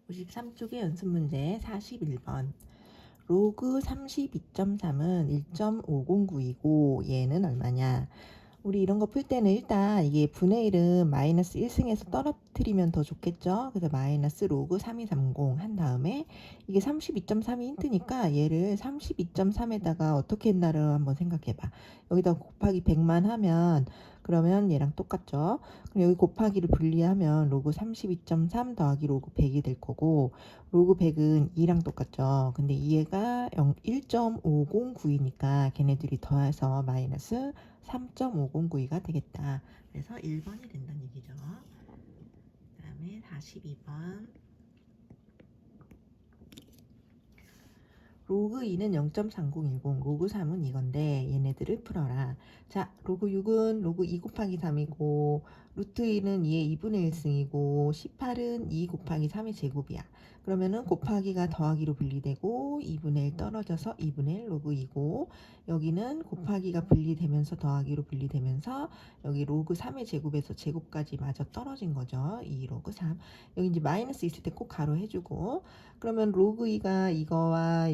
53쪽의 연습 문제 41번. 로그 32.3은 1.509이고 얘는 얼마냐? 우리 이런 거 풀 때는 일단 이게 분의 1은 마이너스 1승에서 떨어뜨리면 더 좋겠죠. 그래서 마이너스 로그 3230 한 다음에 이게 32.3이 힌트니까 얘를 32.3에다가 어떻게 했나를 한번 생각해봐. 여기다 곱하기 100만 하면 그러면 얘랑 똑같죠. 그럼 여기 곱하기를 분리하면 로그 32.3 더하기 로그 100이 될 거고, 로그 100은 2랑 똑같죠. 근데 얘가 1.509이니까 걔네들이 더해서 마이너스 3.509가 되겠다. 그래서 1번이 된다는 얘기죠. 그 다음에 42번. 로그 2는 0.3010, 로그 3은 이건데 얘네들을 풀어라. 자, 로그 6은 로그 2 곱하기 3이고, 루트 2는 2의 2분의 1승이고, 18은 2 곱하기 3의 제곱이야. 그러면은 곱하기가 더하기로 분리되고 2분의 1 떨어져서 2분의 1 로그 2고, 여기는 곱하기가 분리되면서 더하기로 분리되면서 여기 로그 3의 제곱에서 제곱까지 마저 떨어진 거죠. 2 로그 3. 여기 이제 마이너스 있을 때 꼭 가로 해주고, 그러면 로그 2가 이거와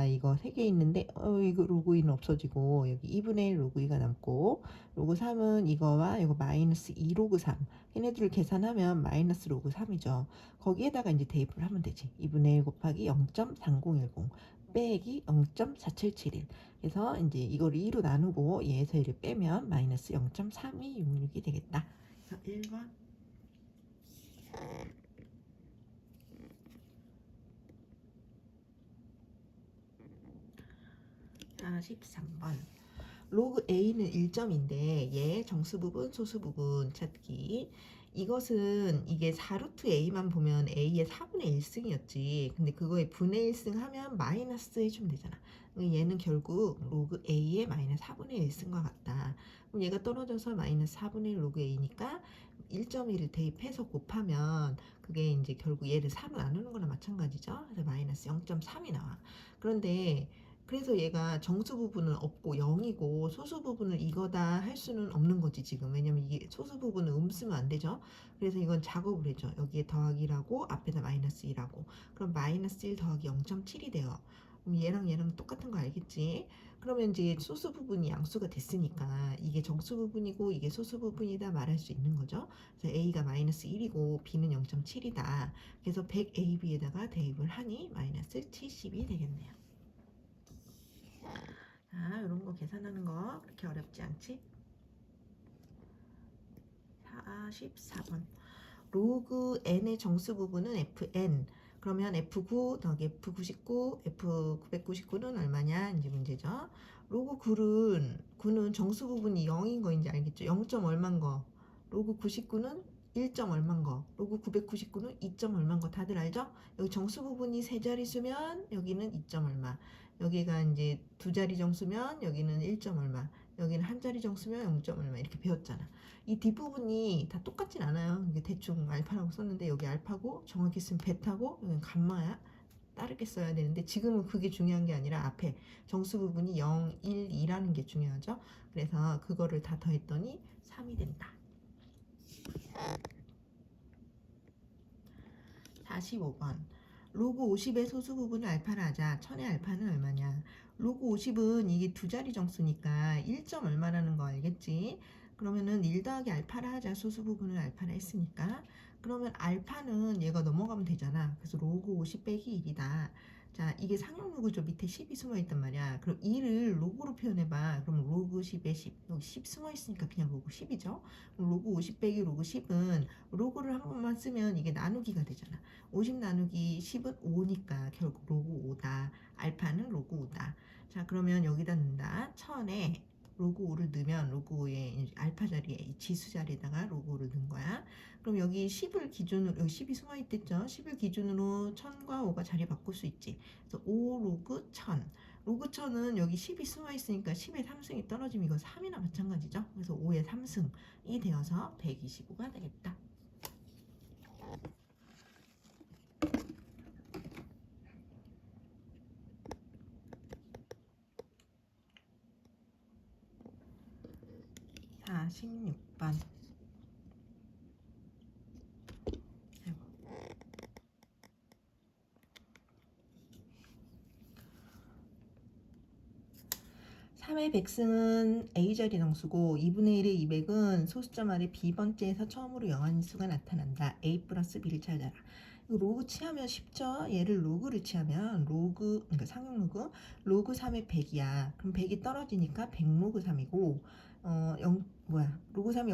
이거 세 개 있는데 이거 로그 2는 없어지고 여기 2분의 1 로그 2가 남고, 로그 3은 이거와 이거 마이너스 2 로그 3 얘네들을 계산하면 마이너스 로그 3이죠. 거기에다가 이제 대입을 하면 되지. 2분의 1 곱하기 0.3010 빼기 0.4771. 그래서 이제 이걸 2로 나누고 얘에서 1을 빼면 마이너스 0.3266이 되겠다. 그래서 1번. 43번. 로그 A는 1점인데 얘 정수 부분, 소수 부분 찾기. 이것은 이게 4루트 A만 보면 A의 4분의 1승이었지. 근데 그거에 분의 1승 하면 마이너스 해주면 되잖아. 얘는 결국 로그 A의 마이너스 4분의 1승과 같다. 그럼 얘가 떨어져서 마이너스 4분의 1 로그 A니까 1.1을 대입해서 곱하면 그게 이제 결국 얘를 4로 나누는 거나 마찬가지죠. 그래서 마이너스 0.3이 나와. 그런데 그래서 얘가 정수 부분은 없고 0이고 소수 부분을 이거다 할 수는 없는 거지 지금. 왜냐면 이게 소수 부분은 쓰면 안 되죠. 그래서 이건 작업을 해줘. 여기에 더하기라고 앞에다 마이너스 2라고. 그럼 마이너스 1 더하기 0.7이 돼요. 그럼 얘랑 똑같은 거 알겠지? 그러면 이제 소수 부분이 양수가 됐으니까 이게 정수 부분이고 이게 소수 부분이다 말할 수 있는 거죠. 그래서 A가 마이너스 1이고 B는 0.7이다. 그래서 100AB에다가 대입을 하니 마이너스 70이 되겠네요. 자, 이런 거 계산하는 거 그렇게 어렵지 않지? 44번. 로그 n의 정수 부분은 fn. 그러면 f9 더하기 f99, f999는 얼마냐? 이제 문제죠. 로그 9는 정수 부분이 0인 거인지 알겠죠? 0. 얼만 거. 로그 99는 1. 얼만 거. 로그 999는 2. 얼만 거. 다들 알죠? 여기 정수 부분이 세 자릿수면 여기는 2. 얼마. 여기가 이제 두 자리 정수면 여기는 1. 얼마. 여기는 한 자리 정수면 0. 얼마. 이렇게 배웠잖아. 이 뒷부분이 다 똑같진 않아요. 이게 대충 알파라고 썼는데 여기 알파고 정확히 쓰면 베타고 여기 감마야. 다르게 써야 되는데 지금은 그게 중요한 게 아니라 앞에 정수 부분이 0, 1, 2라는 게 중요하죠. 그래서 그거를 다 더했더니 3이 된다. 45번. 로그 50의 소수 부분을 알파를 하자. 1000의 알파는 얼마냐? 로그 50은 이게 두 자리 정수니까 1. 얼마라는 거 알겠지? 그러면은 1 더하기 알파를 하자. 소수 부분을 알파를 했으니까. 그러면 알파는 얘가 넘어가면 되잖아. 그래서 로그 50 빼기 1이다. 자, 이게 상용 로그죠. 밑에 10이 숨어 있단 말이야. 그럼 2를 로그로 표현해봐. 그럼 로그 10에 10. 여기 10 숨어 있으니까 그냥 로그 10이죠. 로그 50 빼기 로그 10은 로그를 한 번만 쓰면 이게 나누기가 되잖아. 50 나누기 10은 5니까 결국 로그 5다. 알파는 로그 5다. 자, 그러면 여기다 넣는다. 1000에 로그 5를 넣으면 로그 5의 알파 자리에 이 지수 자리에다가 로그 5를 넣은 거야. 그럼 여기 10을 기준으로, 여기 10이 숨어 있댔죠? 10을 기준으로 1000과 5가 자리 바꿀 수 있지. 그래서 5 로그 1000. 로그 1000은 여기 10이 숨어 있으니까 10의 3승이 떨어지면 이거 3이나 마찬가지죠. 그래서 5의 3승이 되어서 125가 되겠다. 46번. 3의 백승은 A자리 정수고 2분의 1의 200은 소수점 아래 B번째에서 처음으로 영한 수가 나타난다. A 플러스 B를 찾아라. 이거 로그 취하면 쉽죠? 얘를 로그를 취하면 그러니까 상용 로그 3의 100이야. 그럼 100이 떨어지니까 100 로그 3이고 로그 3이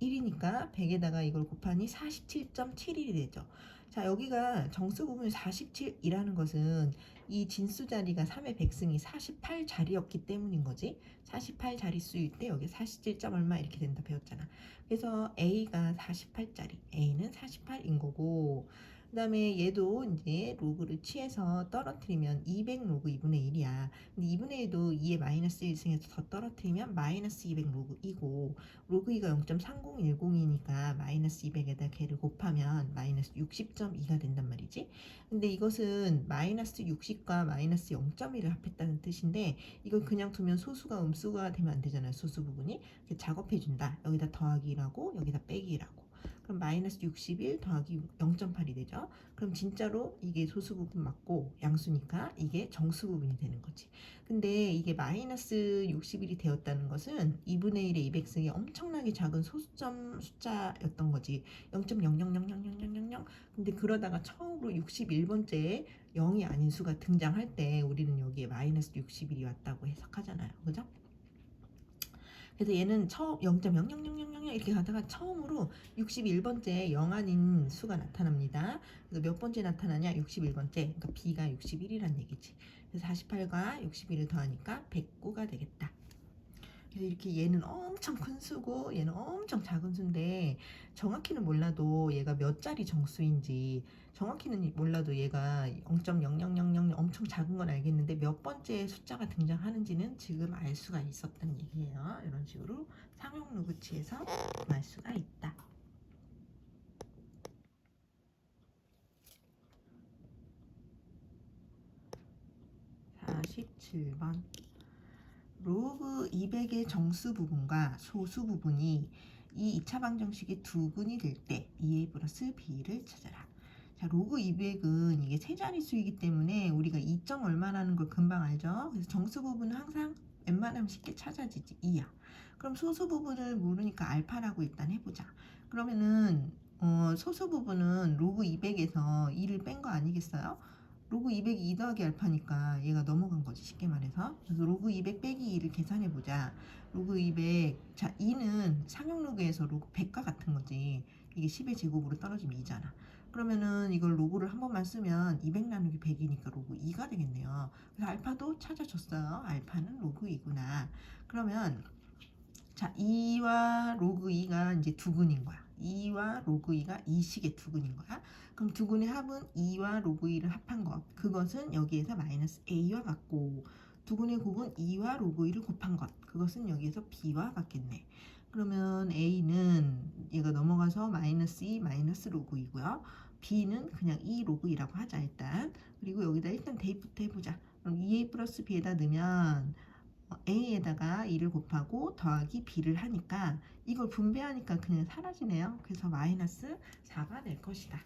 0.4771이니까 100에다가 이걸 곱하니 47.71이 되죠. 자, 여기가 정수 부분 47이라는 것은 이 진수 자리가 3의 백승이 48자리였기 때문인 거지. 48자릿수일 때 여기 47점 얼마 이렇게 된다 배웠잖아. 그래서 A가 48짜리, A는 48인 거고, 그 다음에 얘도 이제 로그를 취해서 떨어뜨리면 200 로그 2분의 1이야. 근데 2분의 1도 2의 마이너스 1승에서 더 떨어뜨리면 마이너스 200 로그 2고, 로그 2가 0.3010이니까 마이너스 200에다 걔를 곱하면 마이너스 60.2가 된단 말이지. 근데 이것은 마이너스 60과 마이너스 0.1을 합했다는 뜻인데, 이걸 그냥 두면 소수가 음수가 되면 안 되잖아요. 소수 부분이. 작업해 준다. 여기다 더하기라고 여기다 빼기라고. 그럼 마이너스 61 더하기 0.8이 되죠. 그럼 진짜로 이게 소수 부분 맞고 양수니까 이게 정수 부분이 되는 거지. 근데 이게 마이너스 61이 되었다는 것은 2분의 1의 200승이 엄청나게 작은 소수점 숫자였던 거지. 0.00000000. 근데 그러다가 처음으로 61번째에 0이 아닌 수가 등장할 때 우리는 여기에 마이너스 61이 왔다고 해석하잖아요. 그죠? 그래서 얘는 처음 0.000000 이렇게 가다가 처음으로 61번째 0 아닌 수가 나타납니다. 그래서 몇 번째 나타나냐? 61번째. 그러니까 B가 61이란 얘기지. 그래서 48과 61을 더하니까 109가 되겠다. 그래서 이렇게 얘는 엄청 큰 수고 얘는 엄청 작은 수인데 정확히는 몰라도 얘가 몇 자리 정수인지 정확히는 몰라도 얘가 0.0000 엄청 작은 건 알겠는데 몇 번째 숫자가 등장하는지는 지금 알 수가 있었단 얘기예요. 이런 식으로 상용 로그치에서 알 수가 있다. 47번 로그 200의 정수 부분과 소수 부분이 이 2차 방정식의 두근이 될 때 2a 플러스 b를 찾아라. 자, 로그 200은 이게 세 자릿수이기 때문에 우리가 2점 얼마라는 걸 금방 알죠. 그래서 정수 부분은 항상 웬만하면 쉽게 찾아지지. 2야. 그럼 소수 부분을 모르니까 알파라고 일단 해보자. 그러면은 소수 부분은 로그 200에서 2를 뺀 거 아니겠어요? 로그 200이 2 더하기 알파니까 얘가 넘어간 거지, 쉽게 말해서. 그래서 로그 200 빼기 2를 계산해 보자. 로그 200, 자 2는 상용 로그에서 로그 100과 같은 거지. 이게 10의 제곱으로 떨어지면 2잖아. 그러면은 이걸 로그를 한 번만 쓰면 200 나누기 100이니까 로그 2가 되겠네요. 그래서 알파도 찾아줬어요. 알파는 로그 2구나. 그러면 자 2와 로그 2가 이제 두근인 거야. 2와 로그 2가 이 식의 두근인 거야. 그럼 두근의 합은 2와 로그 2를 합한 것. 그것은 여기에서 마이너스 a와 같고 두근의 곱은 2와 로그 2를 곱한 것. 그것은 여기에서 b와 같겠네. 그러면 a는 얘가 넘어가서 마이너스 2 마이너스 로그 2고요. b는 그냥 2 로그 2라고 하자 일단. 그리고 여기다 일단 대입부터 해보자. 그럼 2a 플러스 b에다 넣으면 a에다가 2를 곱하고 더하기 b를 하니까 이걸 분배하니까 그냥 사라지네요. 그래서 마이너스 4가 될 것이다.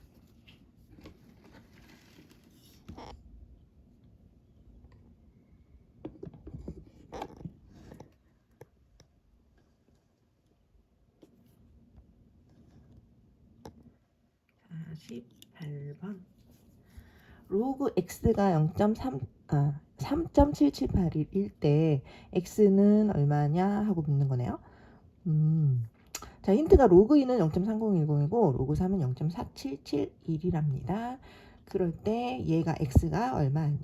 자, 18번 로그 x가 3.7781일 때 x는 얼마냐 하고 묻는 거네요. 자, 힌트가 로그 2는 0.3010이고 로그 3은 0.4771이랍니다. 그럴 때 얘가 x가 얼마냐?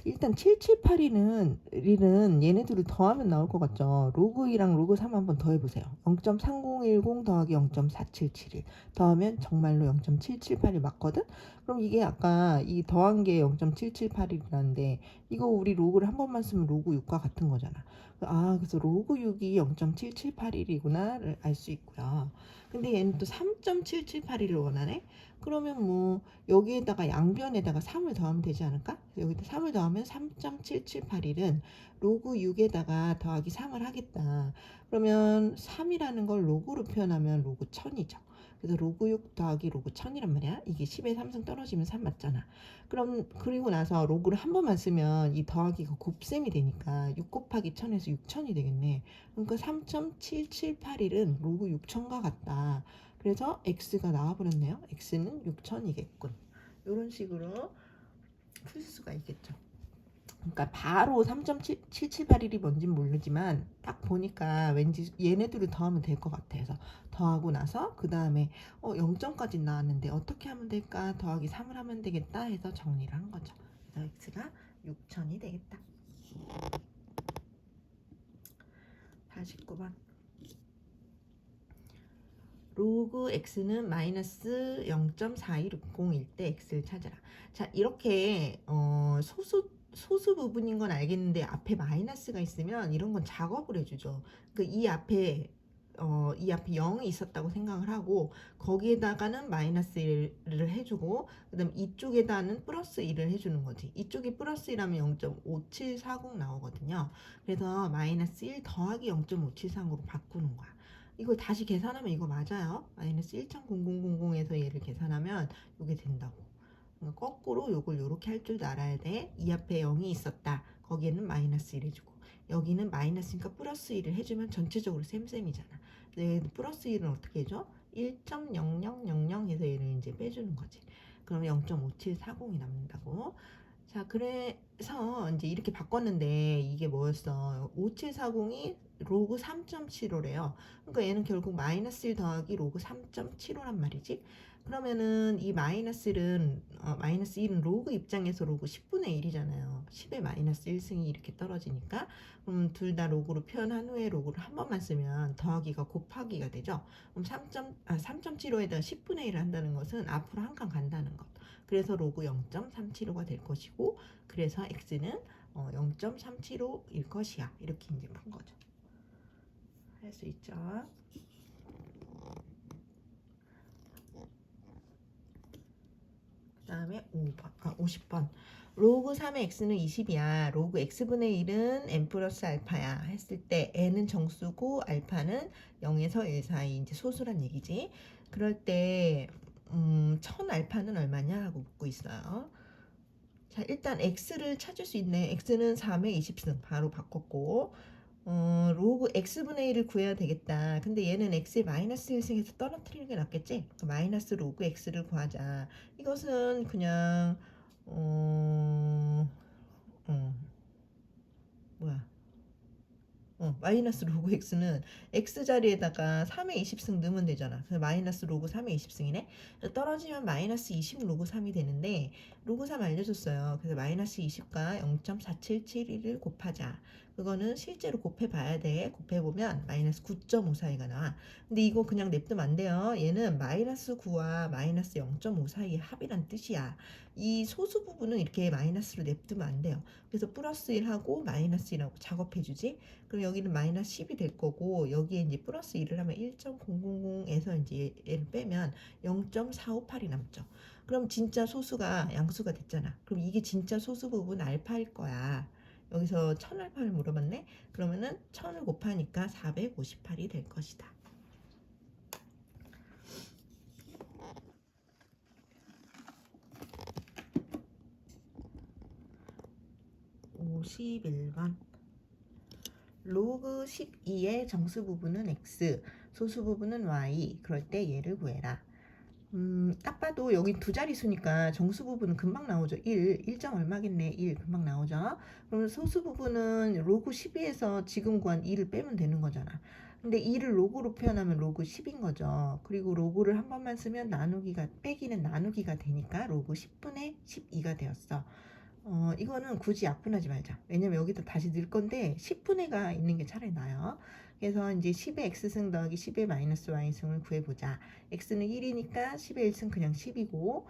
일단 7782는 얘네들을 더하면 나올 것 같죠. 로그 2랑 로그 3 한번 더해보세요. 0.3010 더하기 0.4771 더하면 정말로 0.778이 맞거든? 그럼 이게 아까 이 더한 게 0.778이라는데 이거 우리 로그를 한 번만 쓰면 로그 6과 같은 거잖아. 아, 그래서 로그 6이 0.7781이구나를 알 수 있고요. 근데 얘는 또 3.7781을 원하네? 그러면 뭐 여기에다가 양변에다가 3을 더하면 되지 않을까? 여기다 3을 더하면 3.7781은 로그 6에다가 더하기 3을 하겠다. 그러면 3이라는 걸 로그로 표현하면 로그 1000이죠. 그래서 로그 6 더하기 로그 1000이란 말이야. 이게 10에 3승 떨어지면 3 맞잖아. 그럼 그리고 나서 로그를 한 번만 쓰면 이 더하기가 곱셈이 되니까 6 곱하기 1000에서 6000이 되겠네. 그러니까 3.7781은 로그 6000과 같다. 그래서 x가 나와버렸네요. x는 6000이겠군. 이런 식으로 풀 수가 있겠죠. 그러니까 바로 3.7781이 뭔진 모르지만 딱 보니까 왠지 얘네들을 더하면 될 것 같아서 더하고 나서 그 다음에 0점까지 나왔는데 어떻게 하면 될까? 더하기 3을 하면 되겠다 해서 정리를 한 거죠. 그래서 x가 6000이 되겠다. 49번 로그 x는 마이너스 0.4160일 때 x를 찾아라. 자, 이렇게 소수 부분인 건 알겠는데 앞에 마이너스가 있으면 이런 건 작업을 해주죠. 그러니까 이 앞에 0이 있었다고 생각을 하고 거기에다가는 마이너스 1을 해주고 그다음 이쪽에다는 플러스 1을 해주는 거지. 이쪽이 플러스 1하면 0.5740 나오거든요. 그래서 마이너스 1 더하기 0.5740으로 바꾸는 거야. 이걸 다시 계산하면 이거 맞아요. 마이너스 1.0000에서 얘를 계산하면 이게 된다고. 그러니까 거꾸로 요걸 요렇게 할 줄도 알아야 돼. 이 앞에 0이 있었다. 거기에는 마이너스 1 해주고 여기는 마이너스니까 플러스 1을 해주면 전체적으로 쌤쌤이잖아. 근데 플러스 1은 어떻게 해줘? 1.0000 해서 얘를 이제 빼주는 거지. 그럼 0.5740이 남는다고. 자, 그래서 이제 이렇게 바꿨는데 이게 뭐였어? 5740이 로그 3.75래요. 그러니까 얘는 결국 마이너스 1 더하기 로그 3.75란 말이지. 그러면은 이 마이너스 1은 로그 입장에서 로그 10분의 1이잖아요. 10의 마이너스 1승이 이렇게 떨어지니까. 그럼 둘 다 로그로 표현한 후에 로그를 한 번만 쓰면 더하기가 곱하기가 되죠. 그럼 3.75에다가 10분의 1을 한다는 것은 앞으로 한 칸 간다는 것. 그래서 로그 0.375가 될 것이고 그래서 x는 0.375일 것이야. 이렇게 이제 푼 거죠. 할 수 있죠. 그 다음에 50번 로그 3의 x는 20이야. 로그 x분의 1은 n 플러스 알파야 했을 때 n은 정수고 알파는 0에서 1 사이 이제 소수란 얘기지. 그럴 때 1000 알파는 얼마냐 하고 묻고 있어요. 자, 일단 x를 찾을 수 있네. x는 3의 20승 바로 바꿨고 로그 x분의 1을 구해야 되겠다. 근데 얘는 x의 마이너스 1승에서 떨어뜨리는 게 낫겠지? 마이너스 로그 x를 구하자. 이것은 그냥 뭐야? 마이너스 로그 x는 x 자리에다가 3의 20승 넣으면 되잖아. 그래서 마이너스 로그 3의 20승이네. 떨어지면 마이너스 20 로그 3이 되는데 로그 3 알려줬어요. 그래서 마이너스 20과 0.4771을 곱하자. 그거는 실제로 곱해봐야 돼. 곱해보면 마이너스 9.54가 나와. 근데 이거 그냥 냅두면 안 돼요. 얘는 마이너스 9와 마이너스 0.5 사이의 합이란 뜻이야. 이 소수 부분은 이렇게 마이너스로 냅두면 안 돼요. 그래서 플러스 1하고 마이너스 1하고 작업해주지. 그럼 여기는 마이너스 10이 될 거고 여기에 이제 플러스 1을 하면 1.000에서 이제 얘를 빼면 0.458이 남죠. 그럼 진짜 소수가 양수가 됐잖아. 그럼 이게 진짜 소수 부분 알파일 거야. 여기서 1000 알파를 물어봤네. 그러면은 1000을 곱하니까 458이 될 것이다. 51번 로그 12의 정수 부분은 x, 소수 부분은 y. 그럴 때 얘를 구해라. 딱 봐도 여기 두 자릿수니까 정수 부분은 금방 나오죠. 1점 얼마겠네. 1 금방 나오죠. 그러면 소수 부분은 로그 12에서 지금 구한 2를 빼면 되는 거잖아. 근데 2를 로그로 표현하면 로그 10인 거죠. 그리고 로그를 한 번만 쓰면 빼기는 나누기가 되니까 로그 10분의 12가 되었어. 이거는 굳이 약분하지 말자. 왜냐면 여기다 다시 넣을 건데 10분의가 있는 게 차라리 나아요. 그래서 이제 10의 x승 더하기 10의 마이너스 y승을 구해보자. x는 1이니까 10의 1승 그냥 10이고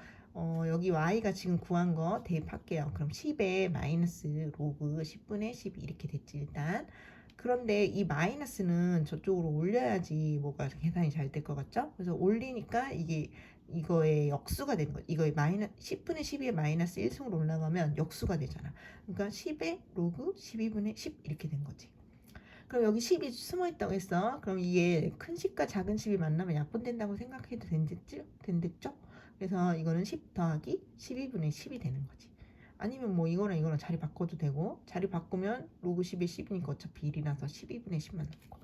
여기 y가 지금 구한 거 대입할게요. 그럼 10의 마이너스 로그 10분의 12 이렇게 됐지 일단. 그런데 이 마이너스는 저쪽으로 올려야지 뭐가 계산이 잘 될 것 같죠? 그래서 올리니까 이거의 역수가 된 거지. 이거의 10분의 12의 마이너스 1승으로 올라가면 역수가 되잖아. 그러니까 10의 로그 12분의 10 이렇게 된 거지. 그럼 여기 10이 숨어 있다고 했어. 그럼 이게 큰 10과 작은 10이 만나면 약분된다고 생각해도 된댔죠? 그래서 이거는 10 더하기 12분의 10이 되는 거지. 아니면 뭐 이거랑 이거랑 자리 바꿔도 되고, 자리 바꾸면 로그 10이 10이니까 어차피 1이라서 12분의 10만 남고.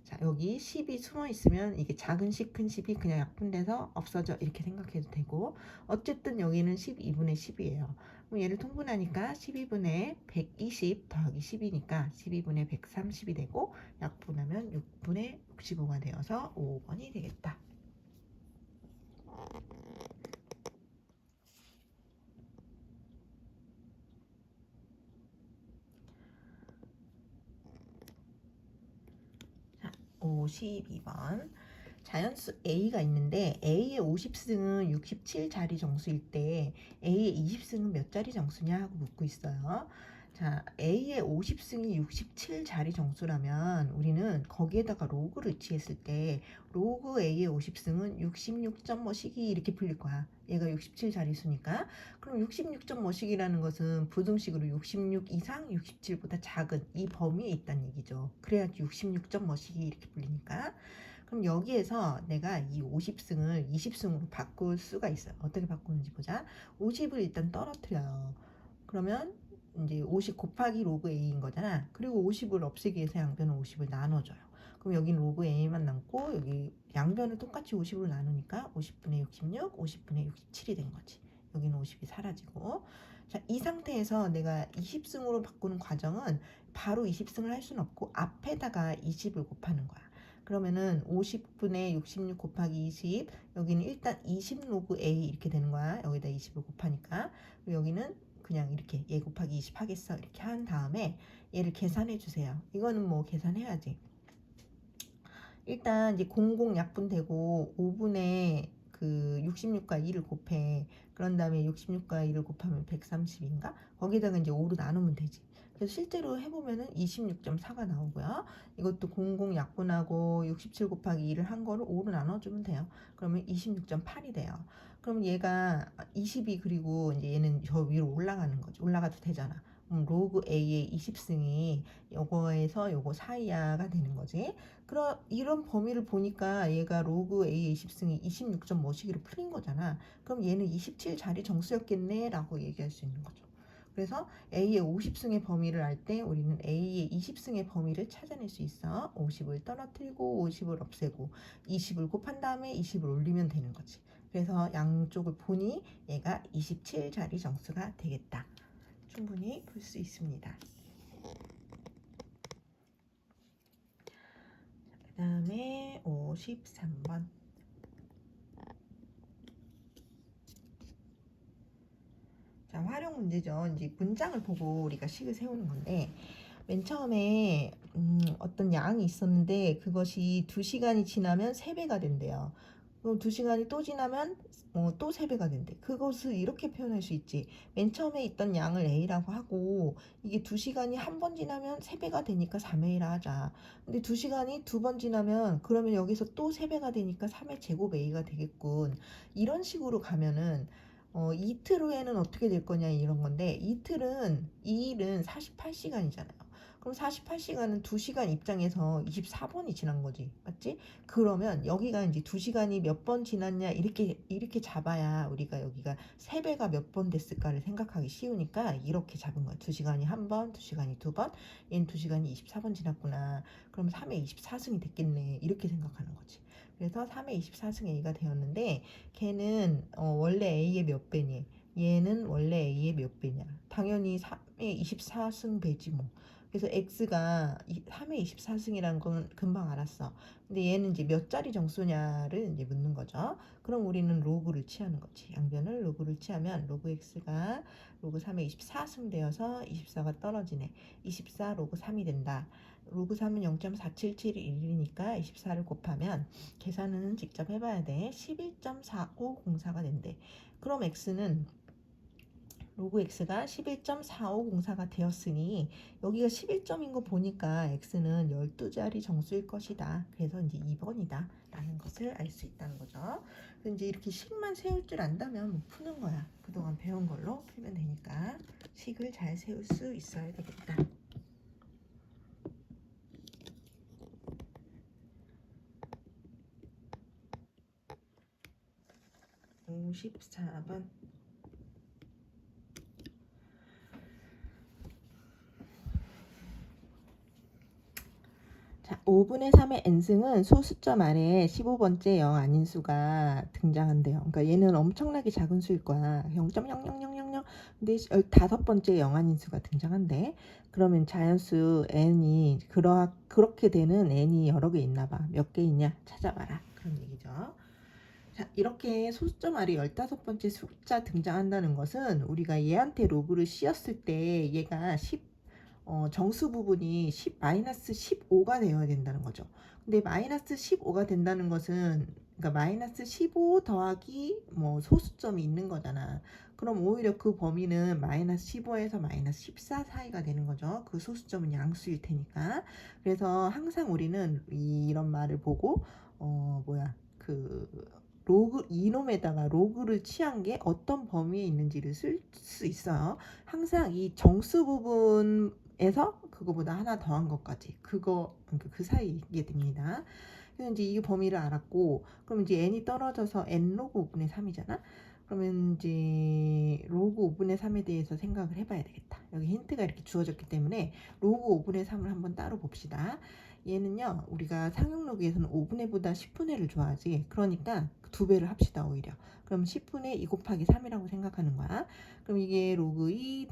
자, 여기 10이 숨어 있으면 이게 작은 10, 큰 10이 그냥 약분돼서 없어져 이렇게 생각해도 되고, 어쨌든 여기는 12분의 10이에요. 그럼 얘를 통분하니까 12분의 120 더하기 10이니까 12분의 130이 되고, 약분하면 6분의 65가 되어서 5번이 되겠다. 자, 52번. 자연수 A가 있는데 A의 50승은 67자리 정수일 때 A의 20승은 몇 자리 정수냐 하고 묻고 있어요. 자, A의 50승이 67자리 정수라면 우리는 거기에다가 로그를 위치했을 때 로그 A의 50승은 66점 뭐시기 이렇게 풀릴 거야. 얘가 67자리 수니까. 그럼 66점 뭐시기라는 것은 부등식으로 66 이상 67보다 작은 이 범위에 있다는 얘기죠. 그래야지 66점 뭐시기 이렇게 풀리니까. 그럼 여기에서 내가 이 50승을 20승으로 바꿀 수가 있어요. 어떻게 바꾸는지 보자. 50을 일단 떨어뜨려요. 그러면 이제 50 곱하기 로그 A인 거잖아. 그리고 50을 없애기 위해서 양변을 50을 나눠줘요. 그럼 여기는 로그 A만 남고 여기 양변을 똑같이 50으로 나누니까 50분의 66, 50분의 67이 된 거지. 여기는 50이 사라지고. 자, 이 상태에서 내가 20승으로 바꾸는 과정은 바로 20승을 할 수는 없고 앞에다가 20을 곱하는 거야. 그러면은 50분의 66 곱하기 20, 여기는 일단 20 로그 A 이렇게 되는 거야. 여기다 20을 곱하니까. 그리고 여기는 그냥 이렇게 얘 곱하기 20 하겠어 이렇게 한 다음에 얘를 계산해 주세요. 이거는 뭐 계산해야지. 일단 이제 00 약분되고 5분의 그 66과 2를 곱해. 그런 다음에 66과 2를 곱하면 130인가? 거기다가 이제 5로 나누면 되지. 그래서 실제로 해보면은 26.4가 나오고요. 이것도 00 약분하고 67 곱하기 2를 한 거를 5로 나눠주면 돼요. 그러면 26.8이 돼요. 그럼 얘가 20이 그리고 이제 얘는 저 위로 올라가는 거지. 올라가도 되잖아. 로그 A의 20승이 요거에서 요거 사이야가 되는 거지. 그럼 이런 범위를 보니까 얘가 로그 A의 20승이 26점 뭐시기로 풀린 거잖아. 그럼 얘는 27자리 정수였겠네 라고 얘기할 수 있는 거죠. 그래서 A의 50승의 범위를 알 때 우리는 A의 20승의 범위를 찾아낼 수 있어. 50을 떨어뜨리고 50을 없애고 20을 곱한 다음에 20을 올리면 되는 거지. 그래서 양쪽을 보니 얘가 27자리 정수가 되겠다. 충분히 풀 수 있습니다. 그 다음에 53번. 자, 활용 문제죠. 이제 문장을 보고 우리가 식을 세우는 건데, 맨 처음에 어떤 양이 있었는데 그것이 2시간이 지나면 3배가 된대요. 그럼 2시간이 또 지나면 또 3배가 된대. 그것을 이렇게 표현할 수 있지. 맨 처음에 있던 양을 A라고 하고 이게 2시간이 한 번 지나면 3배가 되니까 3A라 하자. 근데 2시간이 2번 지나면 그러면 여기서 또 3배가 되니까 3의 제곱 A가 되겠군. 이런 식으로 가면은 이틀 후에는 어떻게 될 거냐 이런 건데 이틀은 2일은 48시간이잖아요. 그럼 48시간은 2시간 입장에서 24번이 지난 거지. 맞지? 그러면 여기가 이제 2시간이 몇 번 지났냐 이렇게 잡아야 우리가 여기가 3배가 몇 번 됐을까를 생각하기 쉬우니까 이렇게 잡은 거야. 2시간이 한 번, 2시간이 두 번, 얘는 2시간이 24번 지났구나. 그럼 3의 24승이 됐겠네. 이렇게 생각하는 거지. 그래서 3의 24승 A가 되었는데 걔는 원래 A의 몇 배니? 얘는 원래 A의 몇 배냐? 당연히 3의 24승 배지 뭐. 그래서 X가 3의 24승이라는 건 금방 알았어. 근데 얘는 이제 몇 자리 정수냐를 이제 묻는 거죠. 그럼 우리는 로그를 취하는 거지. 양변을 로그를 취하면 로그 X가 로그 3의 24승 되어서 24가 떨어지네. 24 로그 3이 된다. 로그 3은 0.47711이니까 24를 곱하면 계산은 직접 해봐야 돼. 11.4504가 된대. 그럼 X는 로그 X가 11.4504가 되었으니 여기가 11점인 거 보니까 X는 12자리 정수일 것이다. 그래서 이제 2번이다 라는 것을 알 수 있다는 거죠. 그래서 이제 이렇게 식만 세울 줄 안다면 뭐 푸는 거야. 그동안 배운 걸로 풀면 되니까 식을 잘 세울 수 있어야 되겠다. 54번. 자, 5분의 3의 n승은 소수점 아래에 15번째 영 아닌 수가 등장한대요. 그러니까 얘는 엄청나게 작은 수일 거야. 0.0000. 근데 15번째 영 아닌 수가 등장한대. 그러면 자연수 n이 그렇게 되는 n이 여러 개 있나 봐. 몇 개 있냐? 찾아봐라. 그런 얘기죠. 자, 이렇게 소수점 아래 15번째 숫자 등장한다는 것은 우리가 얘한테 로그를 씌웠을 때 얘가 정수 부분이 마이너스 15가 되어야 된다는 거죠. 근데 마이너스 15가 된다는 것은 그러니까 마이너스 15 더하기 뭐 소수점이 있는 거잖아. 그럼 오히려 그 범위는 마이너스 15에서 마이너스 14 사이가 되는 거죠. 그 소수점은 양수일 테니까. 그래서 항상 우리는 이런 말을 보고 그 로그 이놈에다가 로그를 취한 게 어떤 범위에 있는지를 쓸 수 있어요. 항상 이 정수 부분에서 그거보다 하나 더한 것까지 그러니까 그 사이에 됩니다. 그래서 이제 이 범위를 알았고, 그럼 이제 n이 떨어져서 n 로그 5분의 3이잖아. 그러면 이제 로그 5분의 3에 대해서 생각을 해봐야 되겠다. 여기 힌트가 이렇게 주어졌기 때문에 로그 5분의 3을 한번 따로 봅시다. 얘는요, 우리가 상용로그에서는 5분의 보다 10분의를 좋아하지. 그러니까 2배를 합시다, 오히려. 그럼 10분의 2 곱하기 3이라고 생각하는 거야. 그럼 이게 로그 2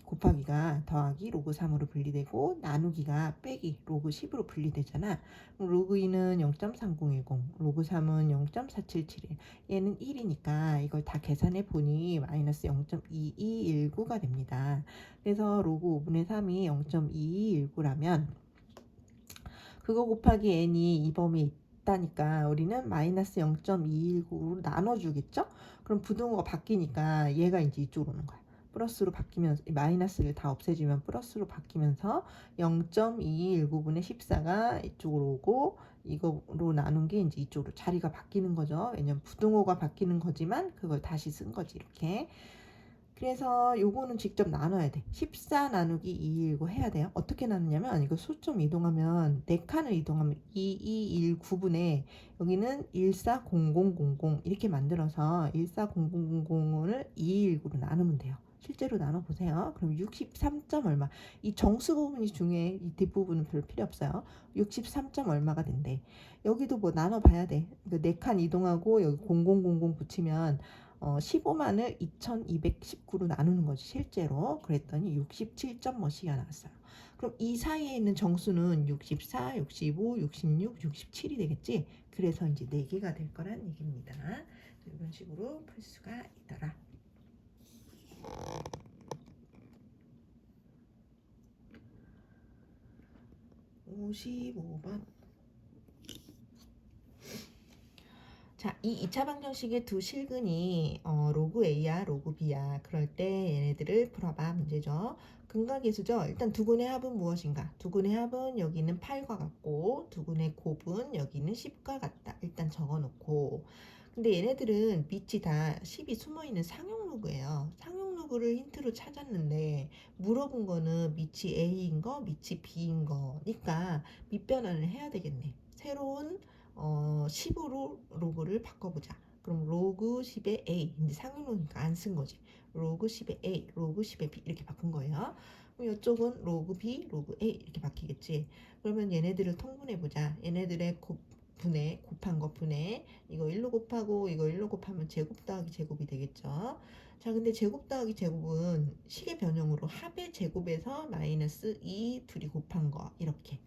곱하기가 더하기 로그 3으로 분리되고, 나누기가 빼기 로그 10으로 분리되잖아. 그럼 로그 2는 0.3010, 로그 3은 0.4771. 얘는 1이니까 이걸 다 계산해 보니 마이너스 0.2219가 됩니다. 그래서 로그 5분의 3이 0.2219라면 그거 곱하기 n이 이 범위에 있다니까 우리는 마이너스 0.219로 나눠주겠죠? 그럼 부등호가 바뀌니까 얘가 이제 이쪽으로 오는 거야. 플러스로 바뀌면서 마이너스를 다 없애주면 플러스로 바뀌면서 0.2219분의 14가 이쪽으로 오고 이거로 나눈 게 이제 이쪽으로 자리가 바뀌는 거죠. 왜냐면 부등호가 바뀌는 거지만 그걸 다시 쓴 거지 이렇게. 그래서 요거는 직접 나눠야 돼. 14 나누기 219 해야 돼요. 어떻게 나누냐면 이거 수점 이동하면 4칸을 이동하면 2219분에 여기는 140000 이렇게 만들어서 140000을 219로 나누면 돼요. 실제로 나눠보세요. 그럼 63점 얼마. 이 정수 부분이 중요해. 이 뒷부분은 별로 필요 없어요. 63점 얼마가 된대. 여기도 뭐 나눠봐야 돼. 4칸 이동하고 여기 0000 붙이면 15만을 2219로 나누는 거지 실제로. 그랬더니 67점 뭐시가 나왔어요. 그럼 이 사이에 있는 정수는 64, 65, 66, 67이 되겠지. 그래서 이제 4개가 될 거란 얘기입니다. 이런 식으로 풀 수가 있더라. (55번) 자, 이 2차 방정식의 두 실근이 로그 A야 로그 B야. 그럴 때 얘네들을 풀어봐. 문제죠. 근각계수죠. 일단 두근의 합은 무엇인가? 두근의 합은 여기는 8과 같고 두근의 곱은 여기는 10과 같다. 일단 적어놓고, 근데 얘네들은 밑이 다 10이 숨어있는 상용 로그예요. 상용 로그를 힌트로 찾았는데 물어본 거는 밑이 A인 거, 밑이 B인 거니까 밑변환을 해야 되겠네. 새로운 10으로 로그를 바꿔보자. 그럼 로그 10의 A, 이제 상용로니까 안 쓴 거지. 로그 10의 A, 로그 10의 B 이렇게 바꾼 거예요. 그럼 이쪽은 로그 B, 로그 A 이렇게 바뀌겠지. 그러면 얘네들을 통분해보자. 얘네들의 곱한 거 분해. 이거 1로 곱하고 이거 1로 곱하면 제곱 더하기 제곱이 되겠죠. 자, 근데 제곱 더하기 제곱은 식의 변형으로 합의 제곱에서 마이너스 2 둘이 곱한 거 이렇게.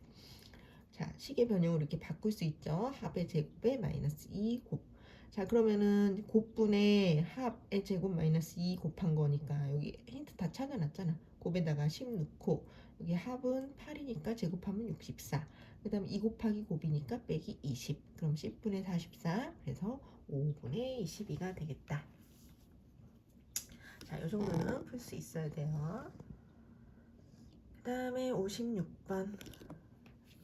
자, 식의 변형으로 이렇게 바꿀 수 있죠. 합의 제곱에 마이너스 2 곱. 자, 그러면은 곱분의 합의 제곱 마이너스 2 곱한 거니까 여기 힌트 다 찾아놨잖아. 곱에다가 10 넣고 여기 합은 8이니까 제곱하면 64. 그 다음에 2 곱하기 곱이니까 빼기 20. 그럼 10분의 44. 그래서 5분의 22가 되겠다. 자, 이 정도는 풀 수 있어야 돼요. 그 다음에 56번.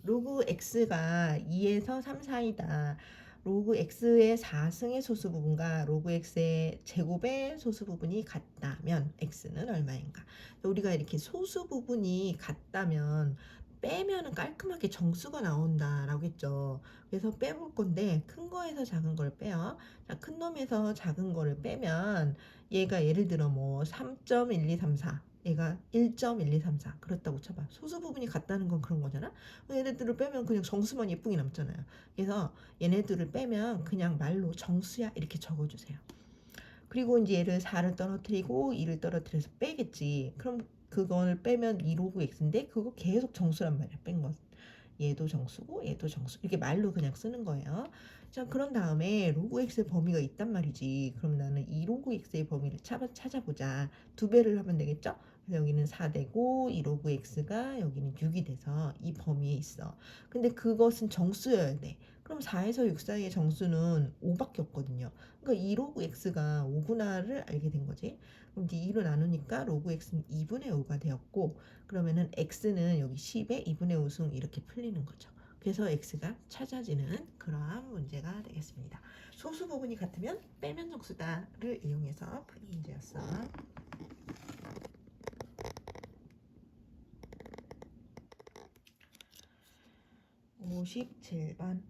로그 x가 2에서 3 사이다. 로그 x의 4승의 소수 부분과 로그 x의 제곱의 소수 부분이 같다면 x는 얼마인가? 우리가 이렇게 소수 부분이 같다면 빼면은 깔끔하게 정수가 나온다라고 했죠. 그래서 빼볼 건데 큰 거에서 작은 걸 빼요. 자, 큰 놈에서 작은 거를 빼면 얘가 예를 들어 뭐 3.1234 얘가 1.1234 그렇다고 쳐봐. 소수 부분이 같다는 건 그런 거잖아. 얘네들을 빼면 그냥 정수만 예쁘게 남잖아요. 그래서 얘네들을 빼면 그냥 말로 정수야 이렇게 적어주세요. 그리고 이제 얘를 4를 떨어뜨리고 2를 떨어뜨려서 빼겠지. 그럼 그거를 빼면 2 로그 x인데 그거 계속 정수란 말이야. 뺀 건. 얘도 정수고 얘도 정수. 이렇게 말로 그냥 쓰는 거예요. 자, 그런 다음에 로그 x의 범위가 있단 말이지. 그럼 나는 이 로그 x의 범위를 찾아보자. 두 배를 하면 되겠죠? 그래서 여기는 4되고 이 로그 x가 여기는 6이 돼서 이 범위에 있어. 근데 그것은 정수여야 돼. 그럼 4에서 6 사이의 정수는 5밖에 없거든요. 그러니까 이 로그 x가 5구나를 알게 된 거지. 그럼 이제 2로 나누니까 로그 x는 2분의 5가 되었고 그러면은 x는 여기 10에 2분의 5승 이렇게 풀리는 거죠. 그래서 x가 찾아지는 그러한 문제가 되겠습니다. 소수 부분이 같으면 빼면 정수다를 이용해서 푼 문제였어. 57번.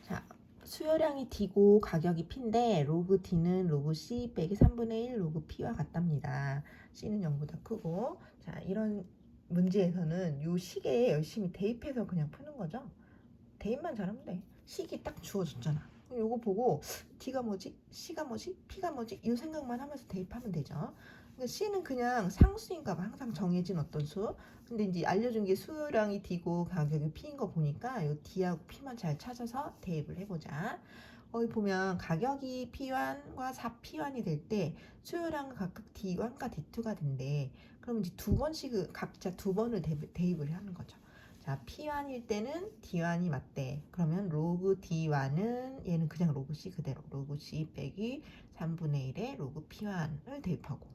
자, 수요량이 D고 가격이 P인데 로그 D는 로그 C 빼기 3분의 1 로그 P와 같답니다. C는 0보다 크고. 자, 이런 문제에서는 요 식에 열심히 대입해서 그냥 푸는 거죠. 대입만 잘하면 돼. 식이 딱 주어졌잖아. 요거 보고 D가 뭐지? C가 뭐지? P가 뭐지? 이 생각만 하면서 대입하면 되죠. 근데 C는 그냥 상수인가 봐. 항상 정해진 어떤 수. 근데 이제 알려준 게 수요량이 D고 가격이 P인 거 보니까 요 D하고 P만 잘 찾아서 대입을 해보자. 여기 보면 가격이 P1과 4P1이 될 때 수요량은 각각 D1과 D2가 된대. 그럼 이제 두 번씩 각자 두 번을 대입을 하는 거죠. 자, P1일 때는 D1이 맞대. 그러면 로그 D1은 얘는 그냥 로그 C 그대로 로그 C 빼기 3분의 1의 로그 P1을 대입하고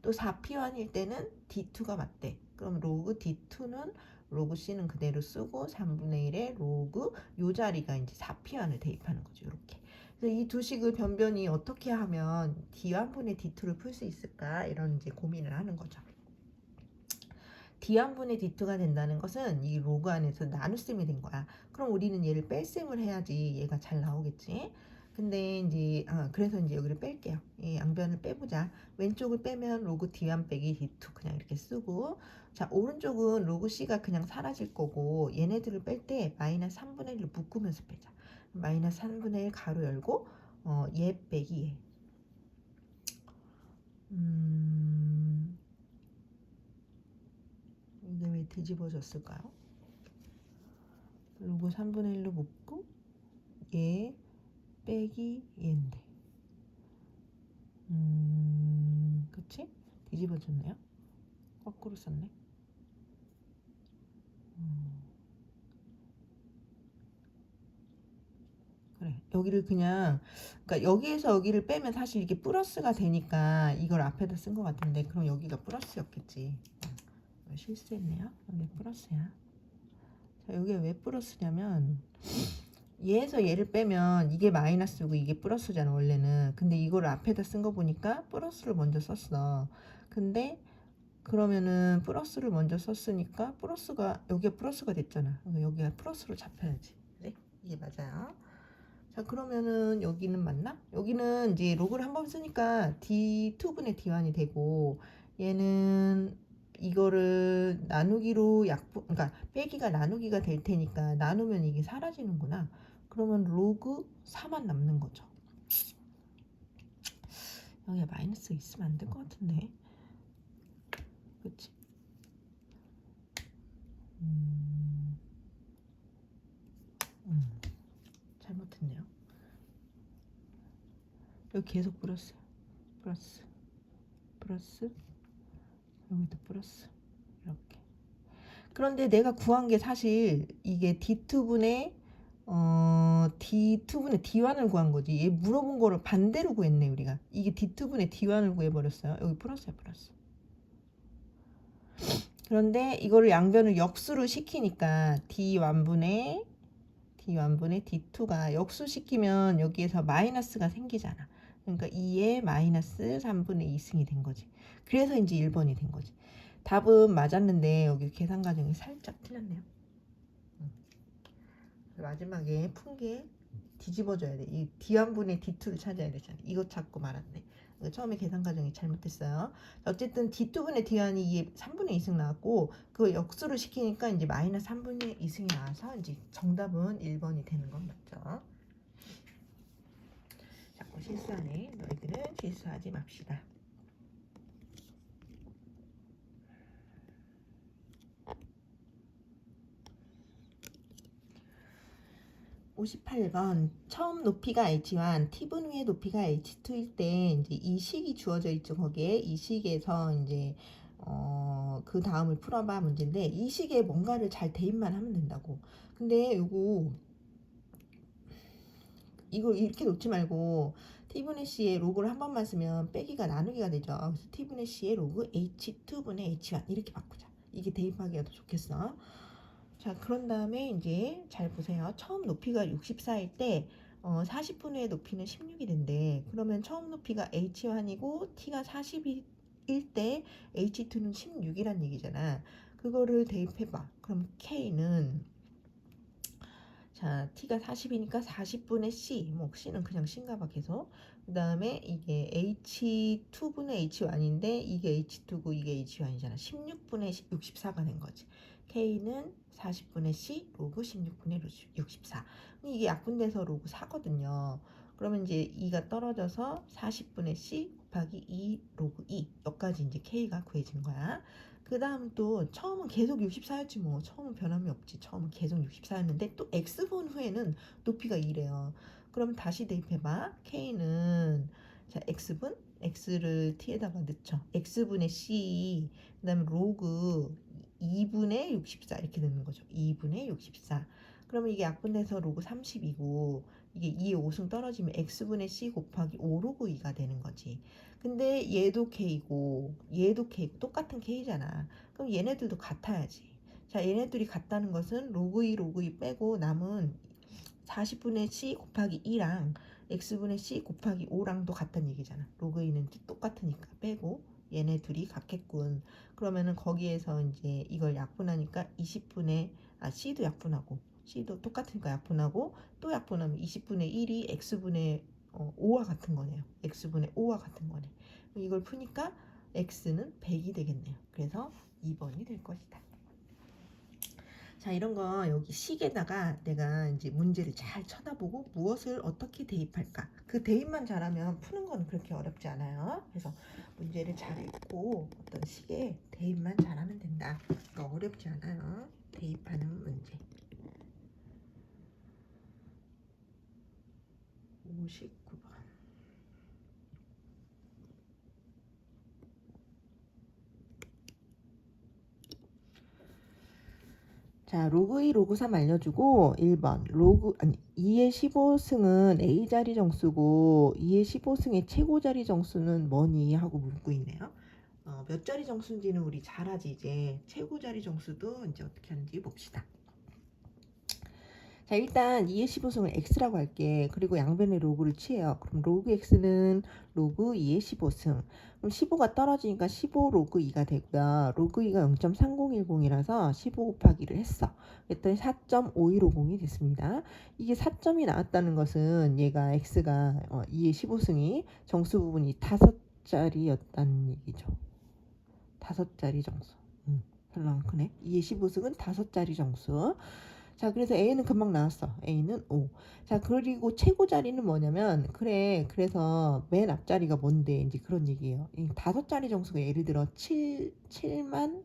또 4P1일 때는 D2가 맞대. 그럼 로그 D2는 로그 C는 그대로 쓰고 3분의 1의 로그 요 자리가 이제 4P1을 대입하는 거죠. 이렇게. 그래서 이 두 식을 변변히 어떻게 하면 D1분의 D2를 풀 수 있을까? 이런 이제 고민을 하는 거죠. D1분의 D2가 된다는 것은 이 로그 안에서 나눗셈이 된 거야. 그럼 우리는 얘를 뺄셈을 해야지 얘가 잘 나오겠지. 근데 이제 그래서 이제 여기를 뺄게요. 이 양변을 빼보자. 왼쪽을 빼면 로그 D1 빼기 D2 그냥 이렇게 쓰고 자 오른쪽은 로그 C가 그냥 사라질 거고 얘네들을 뺄 때 마이너스 3분의 1을 묶으면서 빼자. 마이너스 3분의 1 가로 열고 얘 빼기 얘. 이게 왜 뒤집어졌을까요? 로그 3분의 1로 묶고 얘 빼기 얘인데 그치? 뒤집어졌네요. 거꾸로 썼네. 그래 여기를 그냥 그러니까 여기에서 여기를 빼면 사실 이게 플러스가 되니까 이걸 앞에다 쓴 것 같은데 그럼 여기가 플러스였겠지. 실수했네요. 여기 플러스야. 자 여기가 왜 플러스냐면 얘에서 얘를 빼면 이게 마이너스고 이게 플러스잖아 원래는. 근데 이걸 앞에다 쓴 거 보니까 플러스를 먼저 썼어. 근데 그러면은 플러스를 먼저 썼으니까 플러스가 여기가 플러스가 됐잖아. 여기가 플러스로 잡혀야지. 그래? 이게 맞아요. 자 그러면은 여기는 맞나? 여기는 이제 로그를 한 번 쓰니까 D2분의 D1이 되고 얘는 이거를 나누기로 그러니까 빼기가 나누기가 될 테니까 나누면 이게 사라지는구나. 그러면 로그 4만 남는 거죠. 여기에 마이너스 있으면 안 될 것 같은데. 그치? 잘못했네요. 여기 계속 플러스, 플러스, 플러스, 여기도 플러스 이렇게. 그런데 내가 구한 게 사실 이게 D2분의 D2분의 D1을 구한 거지. 얘 물어본 거를 반대로 구했네 우리가. 이게 D2분의 D1을 구해버렸어요. 여기 플러스야 플러스. 그런데 이거를 양변을 역수로 시키니까 D1분의 D2가 역수시키면 여기에서 마이너스가 생기잖아. 그러니까 2의 마이너스 3분의 2승이 된 거지. 그래서 이제 1번이 된 거지. 답은 맞았는데 여기 계산 과정이 살짝 틀렸네요. 마지막에 푼 게 뒤집어져야 돼. 이 D1분의 D2를 찾아야 되잖아. 이거 찾고 말았네. 처음에 계산 과정이 잘못됐어요. 어쨌든 D2분의 D1이 이게 3분의 2승 나왔고 그거 역수를 시키니까 이제 마이너스 3분의 2승이 나와서 이제 정답은 1번이 되는 건 맞죠. 자꾸 실수하네. 너희들은 실수하지 맙시다. 58번 처음 높이가 h1, t분 위의 높이가 h2일 때 이제 이 식이 주어져 있죠. 거기에 이 식에서 이제 그 다음을 풀어봐 문제인데 이 식에 뭔가를 잘 대입만 하면 된다고. 근데 이거 이렇게 놓지 말고 t분의 c의 로그를 한 번만 쓰면 빼기가 나누기가 되죠. 그래서 t분의 c의 로그 h2분의 h1 이렇게 바꾸자. 이게 대입하기가 더 좋겠어. 자, 그런 다음에 이제 잘 보세요. 처음 높이가 64일 때 40분의 높이는 16이 된대. 그러면 처음 높이가 h1이고 t가 40일 때 h2는 16이란 얘기잖아. 그거를 대입해봐. 그럼 k는 자, t가 40이니까 40분의 c, 뭐 c는 그냥 c인가 봐 계속. 그 다음에 이게 h2분의 h1인데 이게 h2고 이게 h1이잖아. 16분의 64가 된 거지. k는 40분의 c 로그 16분의 64. 이게 약분돼서 로그 4거든요. 그러면 이제 2가 떨어져서 40분의 c 곱하기 2 로그 2 여기까지 이제 k가 구해진 거야. 그 다음 또 처음은 계속 64였지 뭐. 처음은 변함이 없지. 처음은 계속 64였는데 또 x분 후에는 높이가 2래요. 그럼 다시 대입해봐. k는 자 x분 x를 t에다가 넣죠. x분의 c 그 다음에 로그 2분의 64 이렇게 되는 거죠. 2분의 64. 그러면 이게 약분돼서 로그 30이고 이게 2의 5승 떨어지면 x분의 c 곱하기 5 로그 2가 되는 거지. 근데 얘도 k고 얘도 k고 똑같은 k잖아. 그럼 얘네들도 같아야지. 자, 얘네들이 같다는 것은 로그 2 로그 2 빼고 남은 40분의 c 곱하기 2랑 x분의 c 곱하기 5랑도 같다는 얘기잖아. 로그 2는 똑같으니까 빼고 얘네 둘이 같겠군. 그러면은 거기에서 이제 이걸 약분하니까 20분의 c도 약분하고 c도 똑같으니까 약분하고 또 약분하면 20분의 1이 x분의 5와 같은 거네요. x분의 5와 같은 거네. 이걸 푸니까 x는 100이 되겠네요. 그래서 2번이 될 것이다. 자, 이런 거 여기 식에다가 내가 이제 문제를 잘 쳐다보고 무엇을 어떻게 대입할까? 그 대입만 잘하면 푸는 건 그렇게 어렵지 않아요. 그래서 문제를 잘 읽고 어떤 식에 대입만 잘하면 된다. 그러니까 어렵지 않아요. 대입하는 문제. 59번. 자, 로그 2, 로그 3 알려주고 1번 2의 15승은 A자리 정수고 2의 15승의 최고자리 정수는 뭐니? 하고 묻고 있네요. 몇 자리 정수인지는 우리 잘 알지. 이제 최고자리 정수도 이제 어떻게 하는지 봅시다. 자, 일단 2의 15승을 x라고 할게. 그리고 양변의 로그를 취해요. 그럼 로그 x는 로그 2의 15승. 그럼 15가 떨어지니까 15 로그 2가 되고요. 로그 2가 0.3010이라서 15 곱하기를 했어. 그랬더니 4.5150이 됐습니다. 이게 4점이 나왔다는 것은 얘가 x가 2의 15승이 정수 부분이 5자리였다는 얘기죠. 5자리 정수. 별로 안 크네. 2의 15승은 5자리 정수. 자, 그래서 A는 금방 나왔어. A는 5. 자, 그리고 최고 자리는 뭐냐면, 그래서 맨 앞자리가 뭔데, 이제 그런 얘기예요. 이 5자리 정수가 예를 들어 7만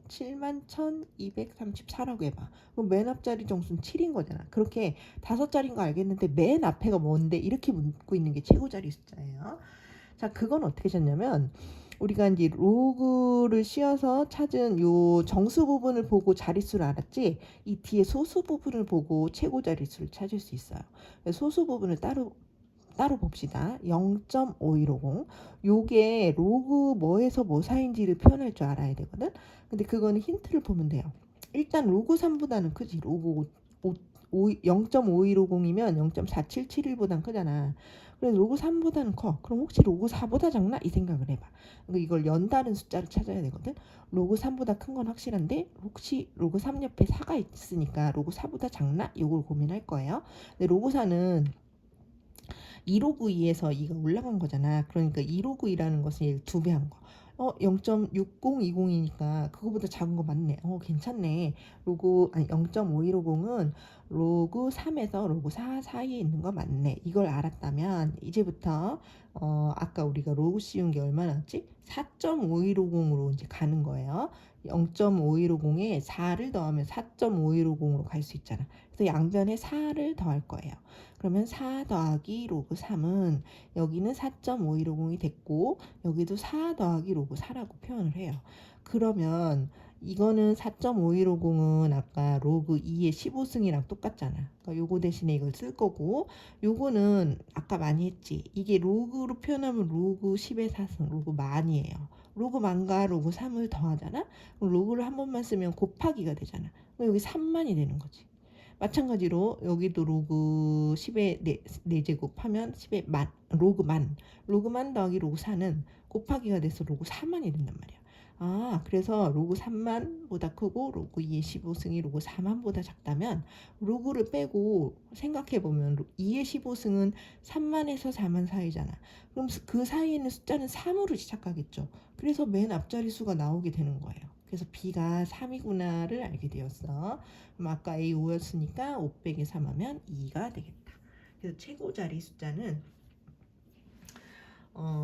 1234라고 해봐. 그럼 맨 앞자리 정수는 7인 거잖아. 그렇게 5자리인 거 알겠는데, 맨 앞에가 뭔데, 이렇게 묻고 있는 게 최고 자리 숫자예요. 자, 그건 어떻게 찾냐면, 우리가 이제 로그를 씌워서 찾은 요 정수 부분을 보고 자릿수를 알았지, 이 뒤에 소수 부분을 보고 최고 자릿수를 찾을 수 있어요. 소수 부분을 따로 봅시다. 0.5150. 요게 로그 뭐에서 뭐 사이인지를 표현할 줄 알아야 되거든. 근데 그거는 힌트를 보면 돼요. 일단 로그 3보다는 크지. 로그 0.5150이면 0.4771보단 크잖아. 그래서 로그 3보다는 커. 그럼 혹시 로그 4보다 작나? 이 생각을 해봐. 그러니까 이걸 연다는 숫자를 찾아야 되거든. 로그 3보다 큰 건 확실한데 혹시 로그 3 옆에 4가 있으니까 로그 4보다 작나? 이걸 고민할 거예요. 근데 로그 4는 2로그 2에서 2가 올라간 거잖아. 그러니까 2로그 2라는 것은 얘를 2배 한 거. 0.6020이니까 그거보다 작은 거 맞네. 괜찮네. 로그 아니 0.5150은 로그 3에서 로그 4 사이에 있는 거 맞네. 이걸 알았다면 이제부터 아까 우리가 로그 씌운 게 얼마나였지? 4.5150으로 이제 가는 거예요. 0.5150에 4를 더하면 4.5150으로 갈 수 있잖아. 그래서 양변에 4를 더할 거예요. 그러면 4 더하기 로그 3은 여기는 4.5150이 됐고 여기도 4 더하기 로그 4라고 표현을 해요. 그러면 이거는 4.5150은 아까 로그 2의 15승이랑 똑같잖아. 그러니까 요거 대신에 이걸 쓸 거고 요거는 아까 많이 했지. 이게 로그로 표현하면 로그 10의 4승, 로그 만이에요. 로그 만과 로그 3을 더하잖아. 그럼 로그를 한 번만 쓰면 곱하기가 되잖아. 그럼 여기 3만이 되는 거지. 마찬가지로 여기도 로그 10의 4제곱 하면 10의 로그만 더하기 로그 4는 곱하기가 돼서 로그 4만이 된단 말이야. 그래서 로그 3만보다 크고 로그 2의 15승이 로그 4만보다 작다면 로그를 빼고 생각해보면 2의 15승은 3만에서 4만 사이잖아. 그럼 그 사이에 있는 숫자는 3으로 시작하겠죠. 그래서 맨 앞자리 수가 나오게 되는 거예요. 그래서 B가 3이구나를 알게 되었어. 그럼 아까 A 5였으니까 5 빼기 3 하면 2가 되겠다. 그래서 최고 자리 숫자는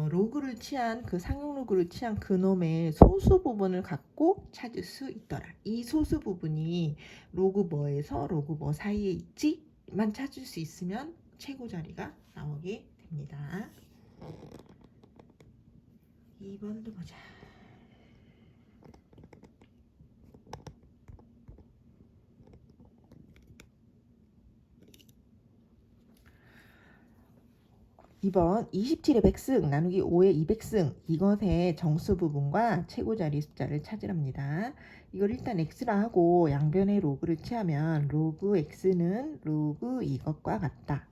로그를 취한 그 상용 로그를 취한 그놈의 소수 부분을 갖고 찾을 수 있더라. 이 소수 부분이 로그 뭐에서 로그 뭐 사이에 있지만 찾을 수 있으면 최고 자리가 나오게 됩니다. 2번도 보자. 2번 27의 100승 나누기 5의 200승 이것의 정수 부분과 최고 자리 숫자를 찾으랍니다. 이걸 일단 x라 하고 양변의 로그를 취하면 로그 x는 로그 이것과 같다.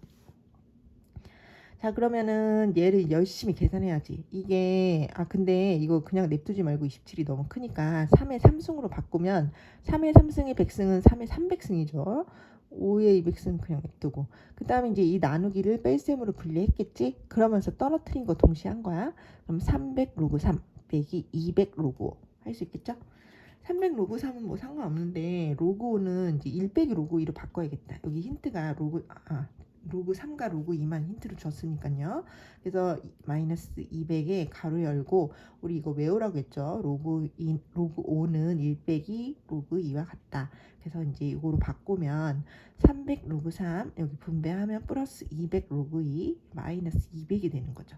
자 그러면은 얘를 열심히 계산해야지. 이게 근데 이거 그냥 냅두지 말고 27이 너무 크니까 3의 3승으로 바꾸면 3의 3승의 100승은 3의 300승이죠. 5의 200승 그냥 냅두고 그 다음에 이제 이 나누기를 뺄셈으로 분리했겠지. 그러면서 떨어뜨린 거 동시에 한 거야. 그럼 300 로그 3 빼기 200 로그 5 할 수 있겠죠. 300 로그 3은 뭐 상관없는데 로그 5는 이제 1 빼기 로그 2로 바꿔야겠다. 여기 힌트가 로그 3과 로그 2만 힌트를 줬으니까요. 그래서 마이너스 200에 가로 열고 우리 이거 외우라고 했죠. 로그 5는 1 빼기 로그 2와 같다. 그래서 이제 이거로 바꾸면 300 로그 3 여기 분배하면 플러스 200 로그 2 마이너스 200이 되는 거죠.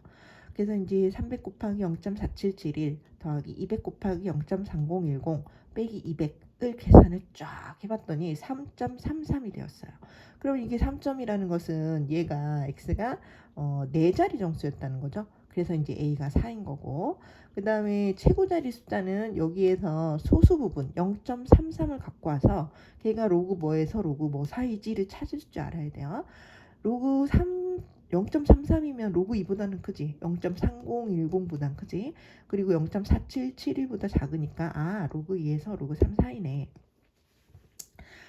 그래서 이제 300 곱하기 0.4771 더하기 200 곱하기 0.3010 빼기 200을 계산을 쫙 해봤더니 3.33이 되었어요. 그럼 이게 3점이라는 것은 얘가 x가 4자리 정수였다는 거죠. 그래서 이제 a가 4인 거고 그 다음에 최고 자리 숫자는 여기에서 소수 부분 0.33을 갖고 와서 걔가 로그 뭐에서 로그 뭐 사이지를 찾을 줄 알아야 돼요. 로그 3 0.33이면 로그 2보다는 크지. 0.3010보다는 크지. 그리고 0.4771보다 작으니까 로그 2에서 로그 3 사이네.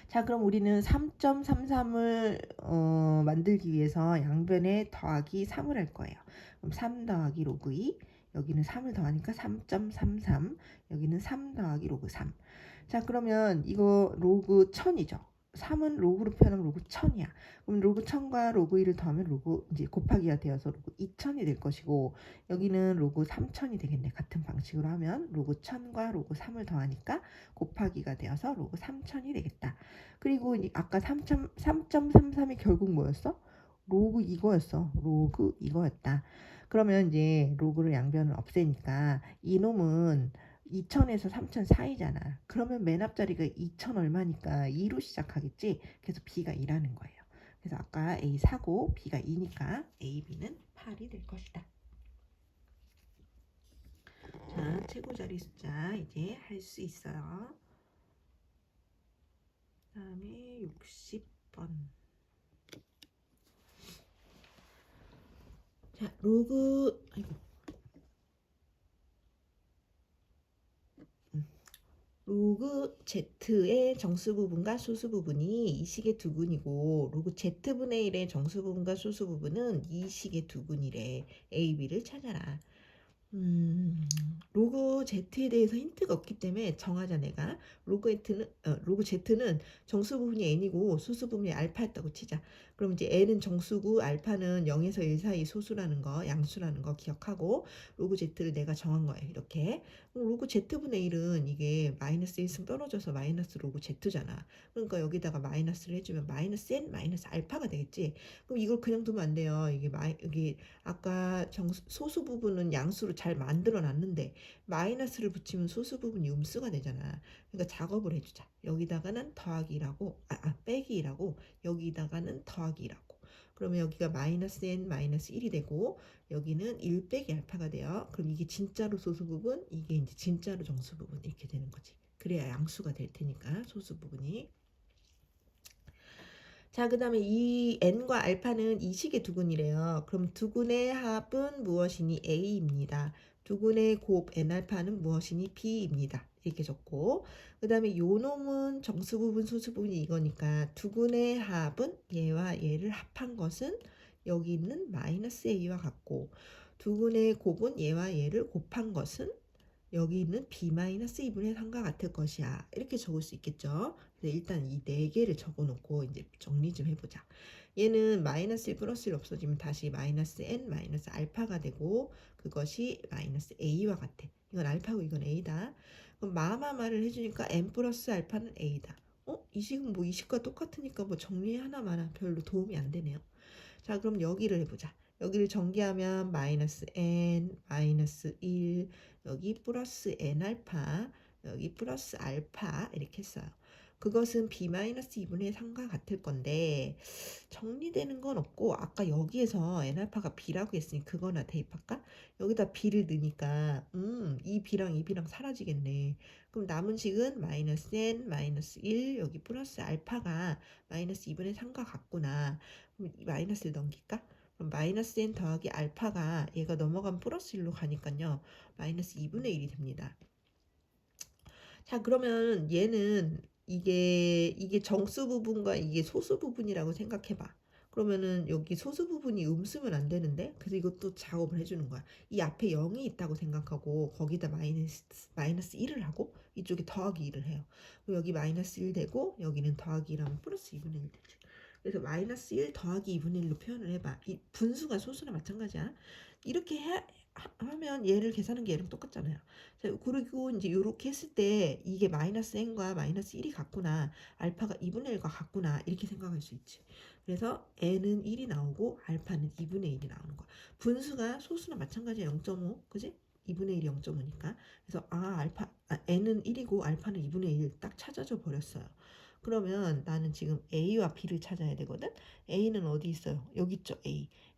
자 그럼 우리는 3.33을 만들기 위해서 양변에 더하기 3을 할 거예요. 그럼 3 더하기 로그 2 여기는 3을 더하니까 3.33 여기는 3 더하기 로그 3. 자 그러면 이거 로그 1000이죠. 3은 로그로 표현하면 로그 1000이야. 그럼 로그 1000과 로그 2를 더하면 로그 이제 곱하기가 되어서 로그 2000이 될 것이고 여기는 로그 3000이 되겠네. 같은 방식으로 하면 로그 1000과 로그 3을 더하니까 곱하기가 되어서 로그 3000이 되겠다. 그리고 아까 3.33이 결국 뭐였어? 로그 이거였어. 로그 이거였다. 그러면 이제 로그를 양변을 없애니까 이놈은 2000에서 3000 사이잖아. 그러면 맨 앞자리가 2000 얼마니까 2로 시작하겠지. 그래서 B가 2라는 거예요. 그래서 아까 A 4고 B가 2니까 A, B는 8이 될 것이다. 자, 최고 자리 숫자 이제 할 수 있어요. 그 다음에 60번. 60번. 자, 로그 아이고. 로그 Z의 정수 부분과 소수 부분이 이 식의 두근이고 로그 Z분의 1의 정수 부분과 소수 부분은 이 식의 두근이래. A, B를 찾아라. 로그 Z에 대해서 힌트가 없기 때문에 정하자 내가. 로그 Z는 정수 부분이 n이고 소수 부분이 알파였다고 치자. 그럼 이제 n은 정수고 알파는 0에서 1 사이 소수라는 거, 양수라는 거 기억하고 로그 Z를 내가 정한 거예요. 이렇게. 그럼 로그 Z분의 1은 이게 마이너스 1승 떨어져서 마이너스 로그 Z잖아. 그러니까 여기다가 마이너스를 해주면 마이너스 n 마이너스 알파가 되겠지. 그럼 이걸 그냥 두면 안 돼요. 이게 아까 소수 부분은 양수로 잘 만들어 놨는데 마이너스를 붙이면 소수 부분이 음수가 되잖아. 그러니까 작업을 해주자. 여기다가는 더하기라고, 빼기라고, 여기다가는 더하기라고. 그러면 여기가 마이너스 n 마이너스 1이 되고 여기는 1 빼기 알파가 돼요. 그럼 이게 진짜로 소수 부분, 이게 이제 진짜로 정수 부분 이렇게 되는 거지. 그래야 양수가 될 테니까 소수 부분이. 자, 그 다음에 이 n과 알파는 이 식의 두근이래요. 그럼 두근의 합은 무엇이니? A입니다. 두근의 곱 n알파는 무엇이니? B입니다. 이렇게 적고 그 다음에 요 놈은 정수 부분 소수 부분이 이거니까 두근의 합은 얘와 얘를 합한 것은 여기 있는 마이너스 A와 같고 두근의 곱은 얘와 얘를 곱한 것은 여기 있는 b-2분의 3과 같을 것이야. 이렇게 적을 수 있겠죠. 그래서 일단 이 네 개를 적어 놓고 이제 정리 좀 해보자. 얘는 마이너스 1 플러스 1 없어지면 다시 마이너스 n 마이너스 알파가 되고 그것이 마이너스 a와 같아. 이건 알파고 이건 a다. 그럼 마마마를 해주니까 n 플러스 알파는 a다. 이 식은 뭐 이 식과 똑같으니까 뭐 정리 하나마나 별로 도움이 안 되네요. 자, 그럼 여기를 해보자. 여기를 전개하면 마이너스 n 마이너스 1 여기 플러스 n 알파 여기 플러스 알파 이렇게 했어요. 그것은 b-2분의 3과 같을 건데 정리되는 건 없고 아까 여기에서 n 알파가 b라고 했으니 그거나 대입할까? 여기다 b를 넣으니까 이 b랑 이 b랑 사라지겠네. 그럼 남은 식은 마이너스 n 마이너스 1 여기 플러스 알파가 마이너스 2분의 3과 같구나. 그럼 이 마이너스를 넘길까? 그럼 마이너스 n 더하기 알파가 얘가 넘어가면 플러스 1로 가니까요. 마이너스 2분의 1이 됩니다. 자, 그러면 얘는 이게 정수 부분과 이게 소수 부분이라고 생각해봐. 그러면은 여기 소수 부분이 음수면 안 되는데 그래서 이것도 작업을 해주는 거야. 이 앞에 0이 있다고 생각하고 거기다 마이너스 1을 하고 이쪽에 더하기 1을 해요. 그럼 여기 마이너스 1 되고 여기는 더하기 1 하면 플러스 2분의 1 되지. 그래서 마이너스 1 더하기 2분의 1로 표현을 해봐. 이 분수가 소수나 마찬가지야. 이렇게 하면 얘를 계산한 게 얘랑 똑같잖아요. 자, 그리고 이제 이렇게 했을 때 이게 마이너스 n과 마이너스 1이 같구나. 알파가 2분의 1과 같구나. 이렇게 생각할 수 있지. 그래서 n은 1이 나오고 알파는 2분의 1이 나오는 거야. 분수가 소수나 마찬가지야. 0.5. 그지? 2분의 1이 0.5니까. 그래서 n은 1이고 알파는 2분의 1 딱 찾아져 버렸어요. 그러면 나는 지금 A와 B를 찾아야 되거든. A는 어디 있어요? 여기 있죠.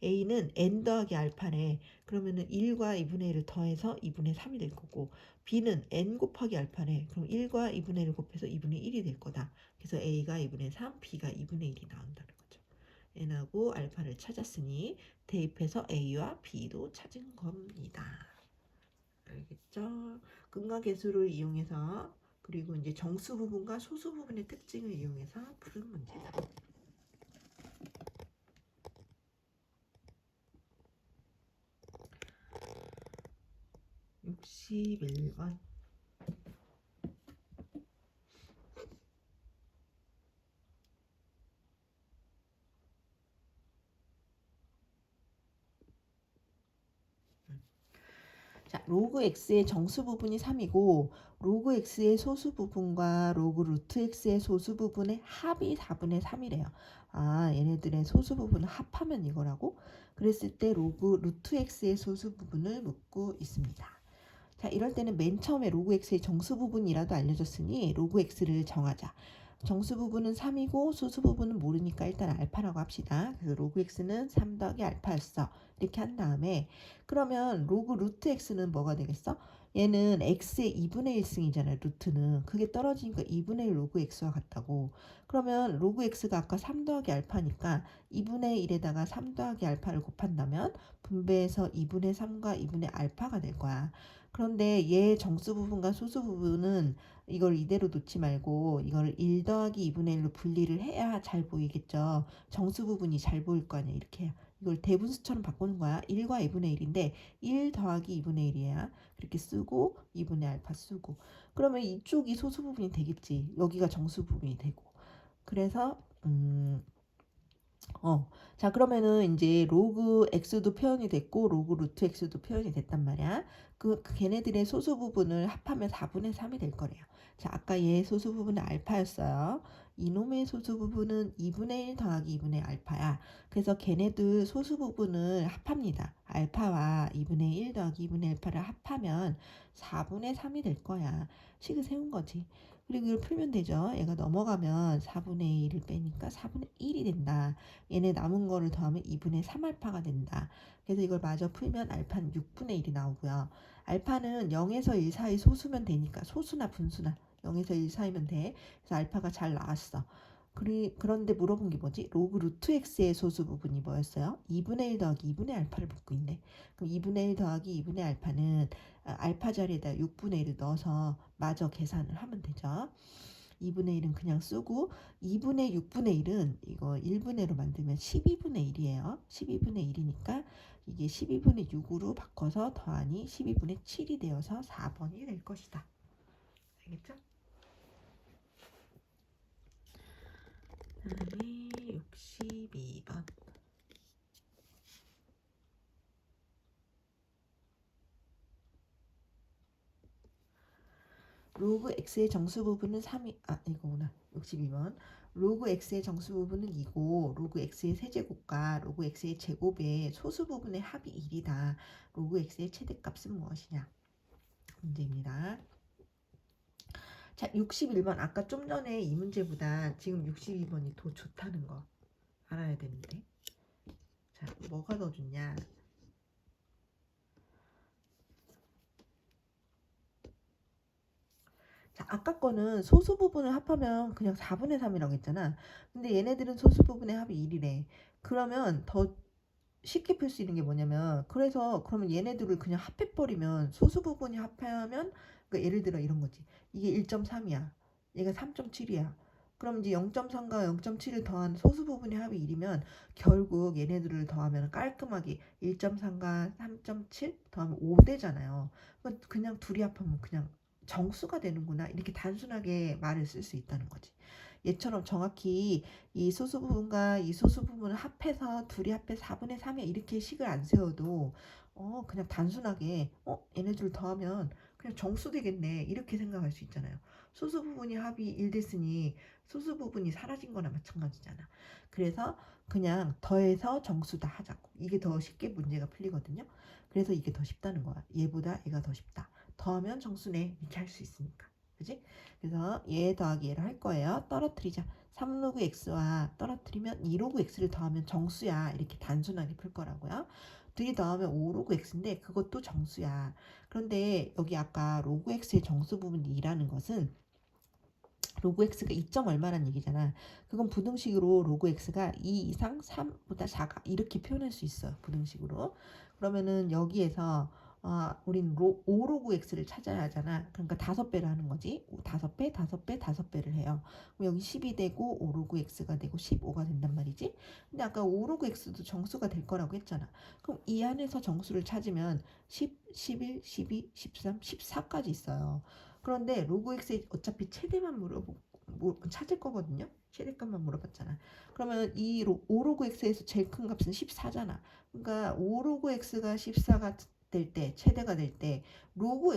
A는 n 더하기 알파래. 그러면은 1과 2분의 1을 더해서 2분의 3이 될 거고 B는 n 곱하기 알파래. 그럼 1과 2분의 1을 곱해서 2분의 1이 될 거다. 그래서 A가 2분의 3, B가 2분의 1이 나온다는 거죠. n하고 알파를 찾았으니 대입해서 A와 B도 찾은 겁니다. 알겠죠? 근각계수를 이용해서 그리고 이제 정수 부분과 소수 부분의 특징을 이용해서 푸는 문제다. 61번. 자, 로그 x의 정수 부분이 3이고 로그 x의 소수 부분과 로그 루트 x의 소수 부분의 합이 4분의 3이래요. 얘네들의 소수 부분을 합하면 이거라고? 그랬을 때 로그 루트 x의 소수 부분을 묻고 있습니다. 자, 이럴 때는 맨 처음에 로그 x의 정수 부분이라도 알려줬으니 로그 x를 정하자. 정수 부분은 3이고 소수 부분은 모르니까 일단 알파라고 합시다. 그래서 로그 x는 3 더하기 알파였어. 이렇게 한 다음에 그러면 로그 루트 x는 뭐가 되겠어? 얘는 x의 2분의 1승이잖아요. 루트는. 그게 떨어지니까 2분의 1 로그 x와 같다고. 그러면 로그 x가 아까 3 더하기 알파니까 2분의 1에다가 3 더하기 알파를 곱한다면 분배해서 2분의 3과 2분의 알파가 될 거야. 그런데 얘 정수 부분과 소수 부분은 이걸 이대로 놓지 말고 이걸 1 더하기 2분의 1로 분리를 해야 잘 보이겠죠. 정수 부분이 잘 보일 거 아니야. 이렇게 해야. 이걸 대분수처럼 바꾸는 거야. 1과 2분의 1인데 1 더하기 2분의 1이야. 그렇게 쓰고 2분의 알파 쓰고. 그러면 이쪽이 소수 부분이 되겠지. 여기가 정수 부분이 되고. 그래서 자, 그러면은 이제 로그 x도 표현이 됐고 로그 루트 x도 표현이 됐단 말이야. 그 걔네들의 소수 부분을 합하면 4분의 3이 될 거래요. 자, 아까 얘 소수 부분은 알파였어요. 이놈의 소수 부분은 2분의 1 더하기 2분의 알파야. 그래서 걔네들 소수 부분을 합합니다. 알파와 2분의 1 더하기 2분의 알파를 합하면 4분의 3이 될 거야. 식을 세운 거지. 그리고 이걸 풀면 되죠. 얘가 넘어가면 4분의 1을 빼니까 4분의 1이 된다. 얘네 남은 거를 더하면 2분의 3알파가 된다. 그래서 이걸 마저 풀면 알파는 6분의 1이 나오고요. 알파는 0에서 1 사이 소수면 되니까 소수나 분수나 0에서 1 사이면 돼. 그래서 알파가 잘 나왔어. 그런데 물어본 게 뭐지? 로그 루트 x의 소수 부분이 뭐였어요? 2분의 1 더하기 2분의 알파를 묻고 있네. 그럼 2분의 1 더하기 2분의 알파는 알파 자리에다 6분의 1을 넣어서 마저 계산을 하면 되죠. 2분의 1은 그냥 쓰고 2분의 6분의 1은 이거 1분의 1로 만들면 12분의 1이에요. 12분의 1이니까 이게 12분의 6으로 바꿔서 더하니 12분의 7이 되어서 4번이 될 것이다. 알겠죠? 다음에 62번. 로그 x의 정수 부분은 3이 이거구나. 62번. 로그 x의 정수 부분은 2고 로그 x의 세제곱과 로그 x의 제곱의 소수 부분의 합이 1이다. 로그 x의 최대값은 무엇이냐? 문제입니다. 자, 61번. 아까 좀 전에 이 문제보다 지금 62번이 더 좋다는 거 알아야 되는데. 자, 뭐가 더 좋냐? 자, 아까 거는 소수 부분을 합하면 그냥 4분의 3이라고 했잖아. 근데 얘네들은 소수 부분의 합이 1이래. 그러면 더 쉽게 풀 수 있는 게 뭐냐면 그러면 얘네들을 그냥 합해버리면 소수 부분이 합하면 그러니까 예를 들어 이런 거지. 이게 1.3이야. 얘가 3.7이야. 그럼 이제 0.3과 0.7을 더한 소수 부분의 합이 1이면 결국 얘네들을 더하면 깔끔하게 1.3과 3.7 더하면 5되잖아요. 그냥 둘이 합하면 그냥 정수가 되는구나. 이렇게 단순하게 말을 쓸 수 있다는 거지. 얘처럼 정확히 이 소수 부분과 이 소수 부분을 합해서 둘이 합해 4분의 3이야 이렇게 식을 안 세워도 그냥 단순하게 얘네들 더하면 그냥 정수 되겠네 이렇게 생각할 수 있잖아요. 소수 부분이 합이 1 됐으니 소수 부분이 사라진 거나 마찬가지잖아. 그래서 그냥 더해서 정수다 하자고. 이게 더 쉽게 문제가 풀리거든요. 그래서 이게 더 쉽다는 거야. 얘보다 얘가 더 쉽다. 더하면 정수네 이렇게 할 수 있으니까. 그지? 그래서 얘 더하기 얘를 할 거예요. 떨어뜨리자. 3로그 x와 떨어뜨리면 2로그 x를 더하면 정수야. 이렇게 단순하게 풀 거라고요. 둘이 더하면 5로그 x인데 그것도 정수야. 그런데 여기 아까 로그 x의 정수 부분이 2라는 것은 로그 x가 2점 얼마란 얘기잖아. 그건 부등식으로 로그 x가 2 이상 3보다 작아. 이렇게 표현할 수 있어. 부등식으로. 그러면은 여기에서 우린 5로그 x를 찾아야 하잖아. 그러니까 5배를 하는 거지. 5배, 5배, 5배를 해요. 그럼 여기 10이 되고 5로그 x가 되고 15가 된단 말이지. 근데 아까 5로그 x도 정수가 될 거라고 했잖아. 그럼 이 안에서 정수를 찾으면 10, 11, 12, 13, 14까지 있어요. 그런데 로그 x의 어차피 최대만 찾을 거거든요. 최대값만 물어봤잖아. 그러면 이 5로그 x에서 제일 큰 값은 14잖아. 그러니까 5로그 x가 14가 될 때, 최대가 될 때 로그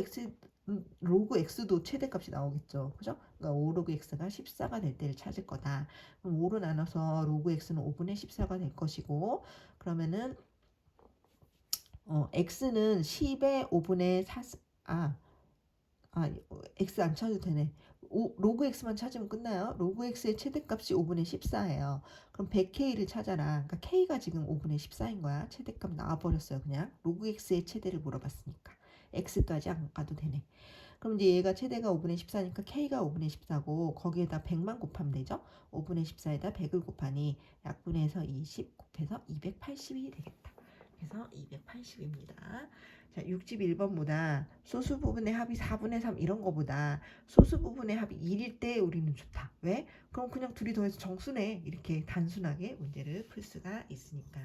x도 최대값이 나오겠죠. 그죠? 그러니까 5로그 x가 14가 될 때를 찾을 거다. 그럼 5로 나눠서 로그 x는 5분의 14가 될 것이고 그러면은 x는 10의 5분의 4 x 안 쳐도 되네. 로그 x만 찾으면 끝나요. 로그 x의 최대값이 5분의 14예요. 그럼 100k를 찾아라. 그러니까 k가 지금 5분의 14인 거야. 최대값 나와버렸어요. 그냥 로그 x의 최대를 물어봤으니까. x까지 안 가도 되네. 그럼 이제 얘가 최대가 5분의 14니까 k가 5분의 14고 거기에다 100만 곱하면 되죠. 5분의 14에다 100을 곱하니 약분해서 20 곱해서 280이 되겠다. 그래서 280입니다. 자, 61번보다 소수 부분의 합이 4분의 3 이런 거보다 소수 부분의 합이 1일 때 우리는 좋다. 왜? 그럼 그냥 둘이 더해서 정수네. 이렇게 단순하게 문제를 풀 수가 있으니까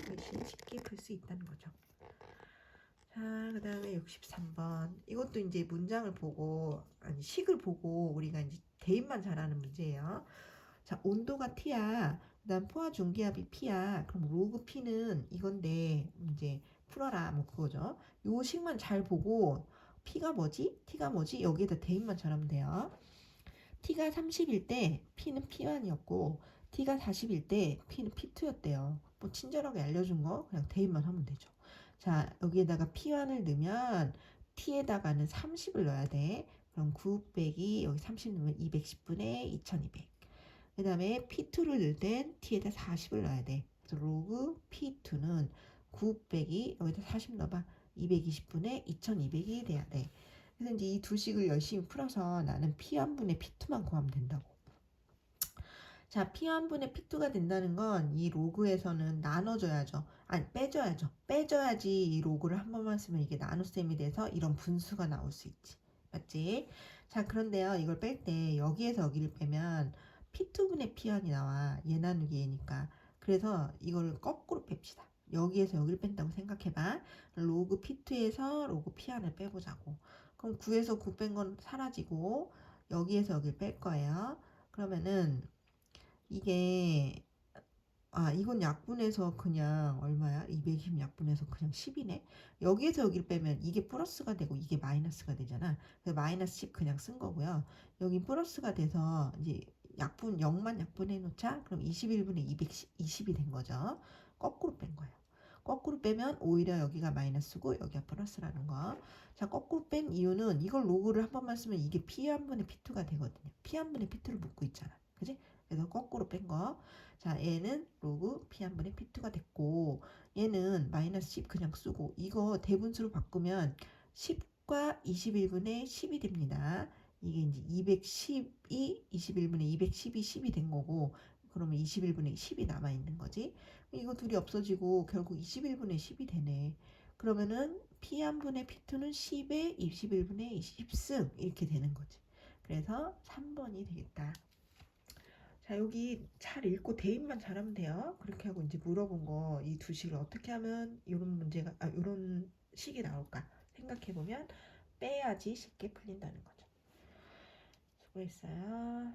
훨씬 쉽게 풀 수 있다는 거죠. 자, 그 다음에 63번. 이것도 이제 문장을 보고, 아니, 식을 보고 우리가 이제 대입만 잘하는 문제예요. 자, 온도가 T야. 그 다음 포화 중기압이 P야. 그럼 로그 P는 이건데, 이제 풀어라. 뭐 그거죠. 요 식만 잘 보고, P가 뭐지? T가 뭐지? 여기에다 대입만 잘하면 돼요. T가 30일 때 P는 P1이었고, T가 40일 때 P는 P2였대요. 뭐 친절하게 알려준 거 그냥 대입만 하면 되죠. 자, 여기에다가 P1을 넣으면 T에다가는 30을 넣어야 돼. 그럼 9 빼기 여기 30 넣으면 210분의 2200. 그 다음에 P2를 넣을 땐 T에다 40을 넣어야 돼. 그래서 로그 P2는 9 빼기 여기다 40 넣어봐. 220분의 2200이 돼야 돼. 그래서 이제 이 두 식을 열심히 풀어서 나는 P1분의 P2만 구하면 된다고. 자, P1분의 P2가 된다는 건 이 로그에서는 나눠줘야죠. 아니, 빼줘야죠. 빼줘야지 이 로그를 한 번만 쓰면 이게 나눗셈이 돼서 이런 분수가 나올 수 있지. 맞지? 자, 그런데요. 이걸 뺄 때 여기에서 여기를 빼면 P2분의 P1이 나와. 얘 나누기 얘니까. 그래서 이걸 거꾸로 뺍시다. 여기에서 여기를 뺀다고 생각해봐. 로그 P2에서 로그 P1을 빼보자고. 그럼 9에서 9 뺀 건 사라지고 여기에서 여기를 뺄 거예요. 그러면은 이게 이건 약분해서 그냥 얼마야? 220 약분해서 그냥 10이네. 여기에서 여기를 빼면 이게 플러스가 되고 이게 마이너스가 되잖아. 그래서 마이너스 10 그냥 쓴 거고요. 여기 플러스가 돼서 이제 약분 0만 약분해 놓자. 그럼 21분의 220이 된 거죠. 거꾸로 뺀 거예요. 거꾸로 빼면 오히려 여기가 마이너스고 여기가 플러스라는 거. 자, 거꾸로 뺀 이유는 이걸 로그를 한 번만 쓰면 이게 P1분의 P2가 되거든요. P1분의 P2를 묻고 있잖아. 그지? 그래서 거꾸로 뺀 거. 자, 얘는 로그 P1분의 P2가 됐고 얘는 마이너스 10 그냥 쓰고 이거 대분수로 바꾸면 10과 21분의 10이 됩니다. 이게 이제 210이 21분의 210이 10이 된 거고 그러면 21분의 10이 남아있는 거지. 이거 둘이 없어지고 결국 21분의 10이 되네. 그러면은 P1분의 P2는 10에 21분의 10승 이렇게 되는 거지. 그래서 3번이 되겠다. 자, 여기 잘 읽고 대입만 잘하면 돼요. 그렇게 하고 이제 물어본 거 이 두 식을 어떻게 하면 이런 문제가 이런 식이 나올까 생각해 보면 빼야지 쉽게 풀린다는 거죠. 수고했어요.